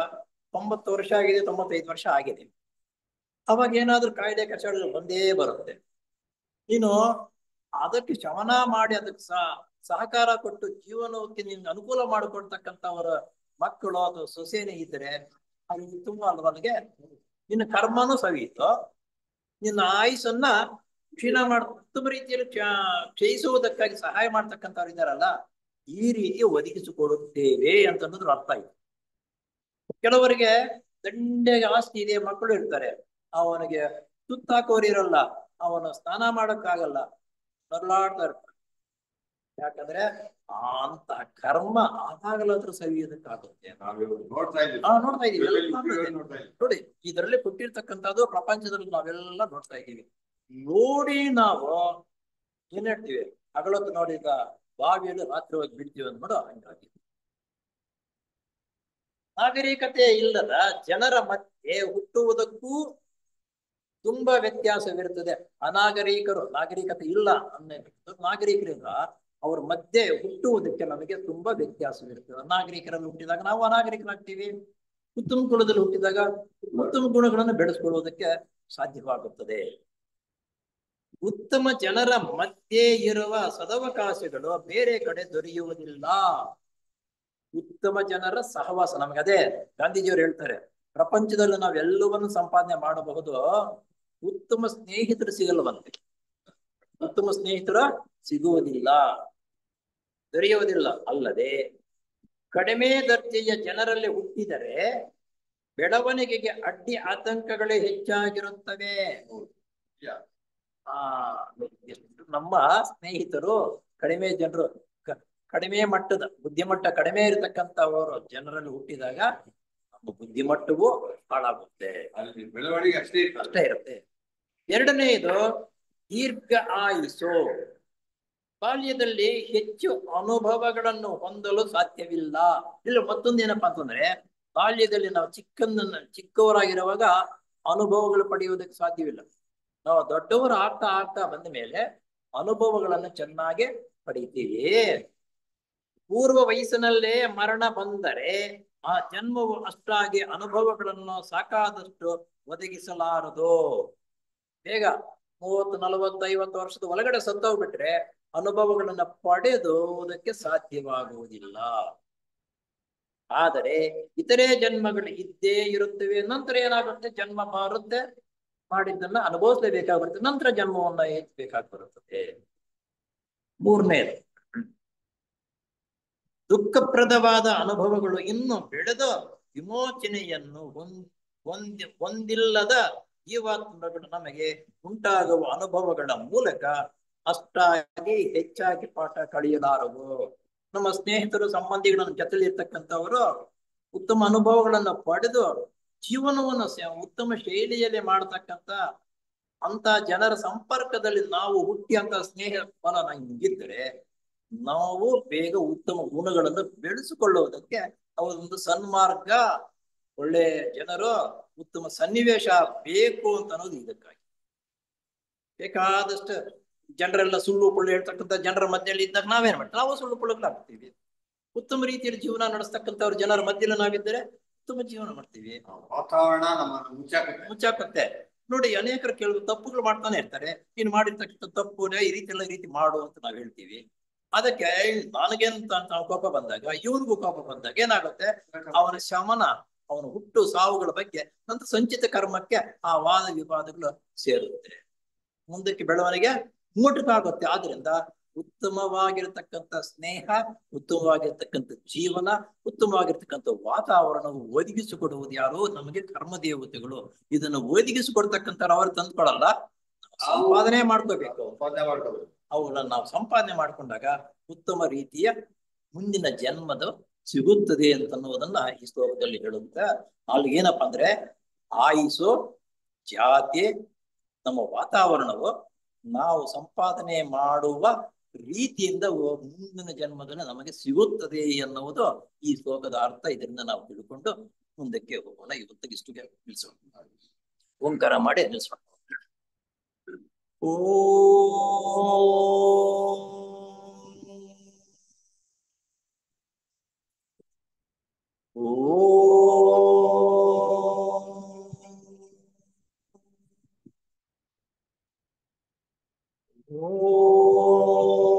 90 ವರ್ಷ ಆಗಿದೆ, 95 ವರ್ಷ ಆಗಿದೆ. ಅವಾಗ ಏನಾದ್ರೂ ಕಾಯಿಲೆ ಕಚಡಗಳು ಬಂದೇ ಬರುತ್ತೆ. ನೀನು ಅದಕ್ಕೆ ಶಮನ ಮಾಡಿ ಅದಕ್ಕೆ ಸಹಕಾರ ಕೊಟ್ಟು ಜೀವನಕ್ಕೆ ನಿನ್ಗೆ ಅನುಕೂಲ ಮಾಡಿಕೊಡ್ತಕ್ಕಂಥವರ ಮಕ್ಕಳು ಅಥವಾ ಸೊಸೆನೇ ಇದ್ರೆ ಅದು ಉತ್ತಮ ಅಲ್ವನಿಗೆ. ನಿನ್ನ ಕರ್ಮನೂ ಸವಿಯಿತು, ನಿನ್ನ ಆಯುಸನ್ನ ಕ್ಷೀಣ ಉತ್ತಮ ರೀತಿಯಲ್ಲಿ ಕ್ಷಯಿಸುವುದಕ್ಕಾಗಿ ಸಹಾಯ ಮಾಡ್ತಕ್ಕಂಥವ್ರು ಇದ್ದಾರಲ್ಲ, ಈ ರೀತಿ ಒದಗಿಸಿಕೊಡುತ್ತೇವೆ ಅಂತ ಅನ್ನೋದ್ರ ಅರ್ಥ ಇದೆ. ಕೆಲವರಿಗೆ ದಂಡೆಗೆ ಆಸ್ತಿ ಇದೆ, ಮಕ್ಕಳು ಇರ್ತಾರೆ, ಅವನಿಗೆ ತುತ್ತಾಕೋರು ಇರಲ್ಲ, ಅವನು ಸ್ನಾನ ಮಾಡಕ್ಕಾಗಲ್ಲ, ನರಳಾಡ್ತಾ ಇರ್ತಾನೆ. ಯಾಕಂದ್ರೆ ಅಂತ ಕರ್ಮ ಆದಾಗಲಾದ್ರೂ ಸವಿಯೋದಕ್ಕಾಗುತ್ತೆ. ನೋಡ್ತಾ ಇದ್ದೀವಿ. ನೋಡ್ತಾ ಇದೀವಿ, ನೋಡ್ತಾ ಇದ್ದೀವಿ. ನೋಡಿ, ಇದರಲ್ಲಿ ಕೊಟ್ಟಿರ್ತಕ್ಕಂಥದ್ದು ಪ್ರಪಂಚದಲ್ಲಿ ನಾವೆಲ್ಲ ನೋಡ್ತಾ ಇದ್ದೀವಿ. ನೋಡಿ ನಾವು ಏನ್ ಹೇಳ್ತೀವಿ, ಹಗಲೊತ್ತು ನೋಡಿ ಈಗ ಬಾವಿಯಲ್ಲಿ ರಾತ್ರಿ ಹೋಗಿ ಬಿಡ್ತೀವಿ ಅಂದ್ಬಿಡು, ಹಂಗಾಗಿ ನಾಗರಿಕತೆ ಇಲ್ಲದ ಜನರ ಮಧ್ಯೆ ಹುಟ್ಟುವುದಕ್ಕೂ ತುಂಬಾ ವ್ಯತ್ಯಾಸವಿರುತ್ತದೆ. ಅನಾಗರಿಕರು, ನಾಗರಿಕತೆ ಇಲ್ಲ ಅನ್ನೋ ನಾಗರಿಕರಿಂದ ಅವ್ರ ಮಧ್ಯೆ ಹುಟ್ಟುವುದಕ್ಕೆ ನಮಗೆ ತುಂಬಾ ವ್ಯತ್ಯಾಸವಿರ್ತದೆ. ಅನಾಗರಿಕರಲ್ಲಿ ಹುಟ್ಟಿದಾಗ ನಾವು ಅನಾಗರಿಕರಾಗ್ತೀವಿ, ಉತ್ತಮ ಗುಣದಲ್ಲಿ ಹುಟ್ಟಿದಾಗ ಉತ್ತಮ ಗುಣಗಳನ್ನು ಬೆಳೆಸ್ಕೊಳ್ಳುವುದಕ್ಕೆ ಸಾಧ್ಯವಾಗುತ್ತದೆ. ಉತ್ತಮ ಜನರ ಮಧ್ಯೆ ಇರುವ ಸದವಕಾಶಗಳು ಬೇರೆ ಕಡೆ ದೊರೆಯುವುದಿಲ್ಲ. ಉತ್ತಮ ಜನರ ಸಹವಾಸ, ನಮ್ಗೆ ಅದೇ ಗಾಂಧೀಜಿಯವರು ಹೇಳ್ತಾರೆ, ಪ್ರಪಂಚದಲ್ಲಿ ನಾವೆಲ್ಲವನ್ನು ಸಂಪಾದನೆ ಮಾಡಬಹುದು, ಉತ್ತಮ ಸ್ನೇಹಿತರು ಸಿಗಲ್ವಂತೆ. ಉತ್ತಮ ಸ್ನೇಹಿತರು ಸಿಗುವುದಿಲ್ಲ, ದೊರೆಯುವುದಿಲ್ಲ. ಅಲ್ಲದೆ ಕಡಿಮೆ ದರ್ಜೆಯ ಜನರಲ್ಲಿ ಹುಟ್ಟಿದರೆ ಬೆಳವಣಿಗೆಗೆ ಅಡ್ಡಿ ಆತಂಕಗಳೇ ಹೆಚ್ಚಾಗಿರುತ್ತವೆ. ನಮ್ಮ ಸ್ನೇಹಿತರು ಕಡಿಮೆ ಜನರು, ಕಡಿಮೆ ಮಟ್ಟದ ಬುದ್ಧಿಮಟ್ಟ ಕಡಿಮೆ ಇರತಕ್ಕಂಥವರು ಜನರಲ್ಲಿ ಹುಟ್ಟಿದಾಗ ನಮ್ಮ ಬುದ್ಧಿಮಟ್ಟವೂ ಹಾಳಾಗುತ್ತೆ, ಬೆಳವಣಿಗೆ ಅಷ್ಟೇ ಇರುತ್ತೆ. ಎರಡನೆಯದು ದೀರ್ಘ ಆಯುಸ್ಸು. ಬಾಲ್ಯದಲ್ಲಿ ಹೆಚ್ಚು ಅನುಭವಗಳನ್ನು ಹೊಂದಲು ಸಾಧ್ಯವಿಲ್ಲ. ಇಲ್ಲ, ಮತ್ತೊಂದೇನಪ್ಪಾ ಅಂತಂದ್ರೆ, ಬಾಲ್ಯದಲ್ಲಿ ನಾವು ಚಿಕ್ಕವರಾಗಿರುವಾಗ ಅನುಭವಗಳು ಪಡೆಯುವುದಕ್ಕೆ ಸಾಧ್ಯವಿಲ್ಲ. ನಾವು ದೊಡ್ಡವರು ಆಗ್ತಾ ಆಗ್ತಾ ಬಂದ ಮೇಲೆ ಅನುಭವಗಳನ್ನು ಚೆನ್ನಾಗಿ ಪಡೀತೀವಿ. ಪೂರ್ವ ವಯಸ್ಸಿನಲ್ಲೇ ಮರಣ ಬಂದರೆ ಆ ಜನ್ಮವು ಅಷ್ಟಾಗಿ ಅನುಭವಗಳನ್ನು ಸಾಕಾದಷ್ಟು ಒದಗಿಸಲಾರದು. ಬೇಗ 30, 40, 50 ವರ್ಷದ ಒಳಗಡೆ ಸತ್ತೋಗ್ಬಿಟ್ರೆ ಅನುಭವಗಳನ್ನ ಪಡೆದುವುದಕ್ಕೆ ಸಾಧ್ಯವಾಗುವುದಿಲ್ಲ. ಆದರೆ ಇತರೆ ಜನ್ಮಗಳು ಇದ್ದೇ ಇರುತ್ತವೆ. ನಂತರ ಏನಾಗುತ್ತೆ, ಜನ್ಮ ಮಾರುತ್ತೆ, ಮಾಡಿದ್ದನ್ನ ಅನುಭವಿಸಲೇಬೇಕಾಗುತ್ತೆ, ನಂತರ ಜನ್ಮವನ್ನ ಹೆಚ್ಚಬೇಕಾಗಿ ಬರುತ್ತದೆ. ಮೂರನೇದು, ದುಃಖಪ್ರದವಾದ ಅನುಭವಗಳು ಇನ್ನು ಬೆಳೆದ ವಿಮೋಚನೆಯನ್ನು ಹೊಂದಿಲ್ಲದ ಜೀವಾತ್ಮಗಳು ನಮಗೆ ಉಂಟಾಗುವ ಅನುಭವಗಳ ಮೂಲಕ ಅಷ್ಟಾಗಿ ಹೆಚ್ಚಾಗಿ ಪಾಠ ಕಳೆಯಲಾರವು. ನಮ್ಮ ಸ್ನೇಹಿತರು, ಸಂಬಂಧಿಗಳನ್ನು ಜೊತೆಲಿರ್ತಕ್ಕಂಥವರು ಉತ್ತಮ ಅನುಭವಗಳನ್ನು ಪಡೆದು ಜೀವನವನ್ನು ಉತ್ತಮ ಶೈಲಿಯಲ್ಲಿ ಮಾಡತಕ್ಕಂಥ ಅಂತ ಜನರ ಸಂಪರ್ಕದಲ್ಲಿ ನಾವು ಹುಟ್ಟಿ ಅಂತ ಸ್ನೇಹ ಫಲ ನಮಗಿದ್ದರೆ ನಾವು ಬೇಗ ಉತ್ತಮ ಗುಣಗಳನ್ನು ಬೆಳೆಸಿಕೊಳ್ಳುವುದಕ್ಕೆ ಅವರೊಂದು ಸನ್ಮಾರ್ಗ, ಒಳ್ಳೆ ಜನರು, ಉತ್ತಮ ಸನ್ನಿವೇಶ ಬೇಕು ಅಂತ ಅನ್ನೋದು ಇದಕ್ಕಾಗಿ. ಬೇಕಾದಷ್ಟು ಜನರೆಲ್ಲ ಸುಳ್ಳು ಪಳ್ಳು ಹೇಳ್ತಕ್ಕಂಥ ಜನರ ಮಧ್ಯದಲ್ಲಿ ಇದ್ದಾಗ ನಾವೇನ್ ಮಾಡ್ತೀವಿ, ನಾವು ಸುಳ್ಳು ಪಳ್ಳುಗಳಾಗ್ತೀವಿ. ಉತ್ತಮ ರೀತಿಯಲ್ಲಿ ಜೀವನ ನಡೆಸ್ತಕ್ಕಂಥವ್ರು ಜನರ ಮಧ್ಯದಲ್ಲಿ ನಾವಿದ್ದರೆ ಉತ್ತಮ ಜೀವನ ಮಾಡ್ತೀವಿ. ವಾತಾವರಣ ನಮ್ಮನ್ನು ಮುಚ್ಚಾಕತ್ತೆ. ನೋಡಿ, ಅನೇಕರು ಕೆಲವು ತಪ್ಪುಗಳು ಮಾಡ್ತಾನೆ ಇರ್ತಾರೆ. ನೀನು ಮಾಡಿರ್ತಕ್ಕಂಥ ತಪ್ಪು ಈ ರೀತಿ ಎಲ್ಲ ಈ ರೀತಿ ಮಾಡು ಅಂತ ನಾವ್ ಹೇಳ್ತೀವಿ. ಅದಕ್ಕೆ ನನಗೇನಂತ ಕೋಪ ಬಂದಾಗ, ಇವ್ರಿಗೂ ಕೋಪ ಬಂದಾಗ ಏನಾಗುತ್ತೆ, ಅವನ ಶಮನ, ಅವನ ಹುಟ್ಟು ಸಾವುಗಳ ಬಗ್ಗೆ ನಂತರ ಸಂಚಿತ ಕರ್ಮಕ್ಕೆ ಆ ವಾದ ವಿವಾದಗಳು ಸೇರುತ್ತೆ. ಮುಂದಕ್ಕೆ ಬೆಳವಣಿಗೆ ಮೂಟಕ್ಕಾಗುತ್ತೆ. ಆದ್ರಿಂದ ಉತ್ತಮವಾಗಿರ್ತಕ್ಕಂಥ ಸ್ನೇಹ, ಉತ್ತಮವಾಗಿರ್ತಕ್ಕಂಥ ಜೀವನ, ಉತ್ತಮವಾಗಿರ್ತಕ್ಕಂಥ ವಾತಾವರಣವು ಒದಗಿಸಿಕೊಡುವುದು ಯಾರು? ನಮಗೆ ಕರ್ಮ ದೇವತೆಗಳು. ಇದನ್ನು ಒದಗಿಸಿಕೊಡ್ತಕ್ಕಂಥ ಅವರು ತಂದ್ಕೊಡಲ್ಲ, ಸಂಪಾದನೆ ಮಾಡ್ಕೋಬೇಕು. ಅವುಗಳನ್ನ ನಾವು ಸಂಪಾದನೆ ಮಾಡ್ಕೊಂಡಾಗ ಉತ್ತಮ ರೀತಿಯ ಮುಂದಿನ ಜನ್ಮದ ಸಿಗುತ್ತದೆ ಅಂತನ್ನುವುದನ್ನ ಈ ಶ್ಲೋಕದಲ್ಲಿ ಹೇಳುತ್ತೆ. ಅಲ್ಲಿ ಏನಪ್ಪಾ ಅಂದ್ರೆ, ಆಯುಸು, ಜಾತಿ, ನಮ್ಮ ವಾತಾವರಣವು ನಾವು ಸಂಪಾದನೆ ಮಾಡುವ ರೀತಿಯಿಂದ ಮುಂದಿನ ಜನ್ಮದಲ್ಲಿ ನಮಗೆ ಸಿಗುತ್ತದೆ ಎನ್ನುವುದು ಈ ಶ್ಲೋಕದ ಅರ್ಥ. ಇದರಿಂದ ನಾವು ತಿಳ್ಕೊಂಡು ಮುಂದಕ್ಕೆ ಹೋಗೋಣ. ಇವತ್ತಿಗೆ ಇಷ್ಟುಗೆ ನಿಲ್ಸೋಣ. ಓಂಕಾರ ಮಾಡಿ ನಿಲ್ಸೋಣ. ಓ ಓ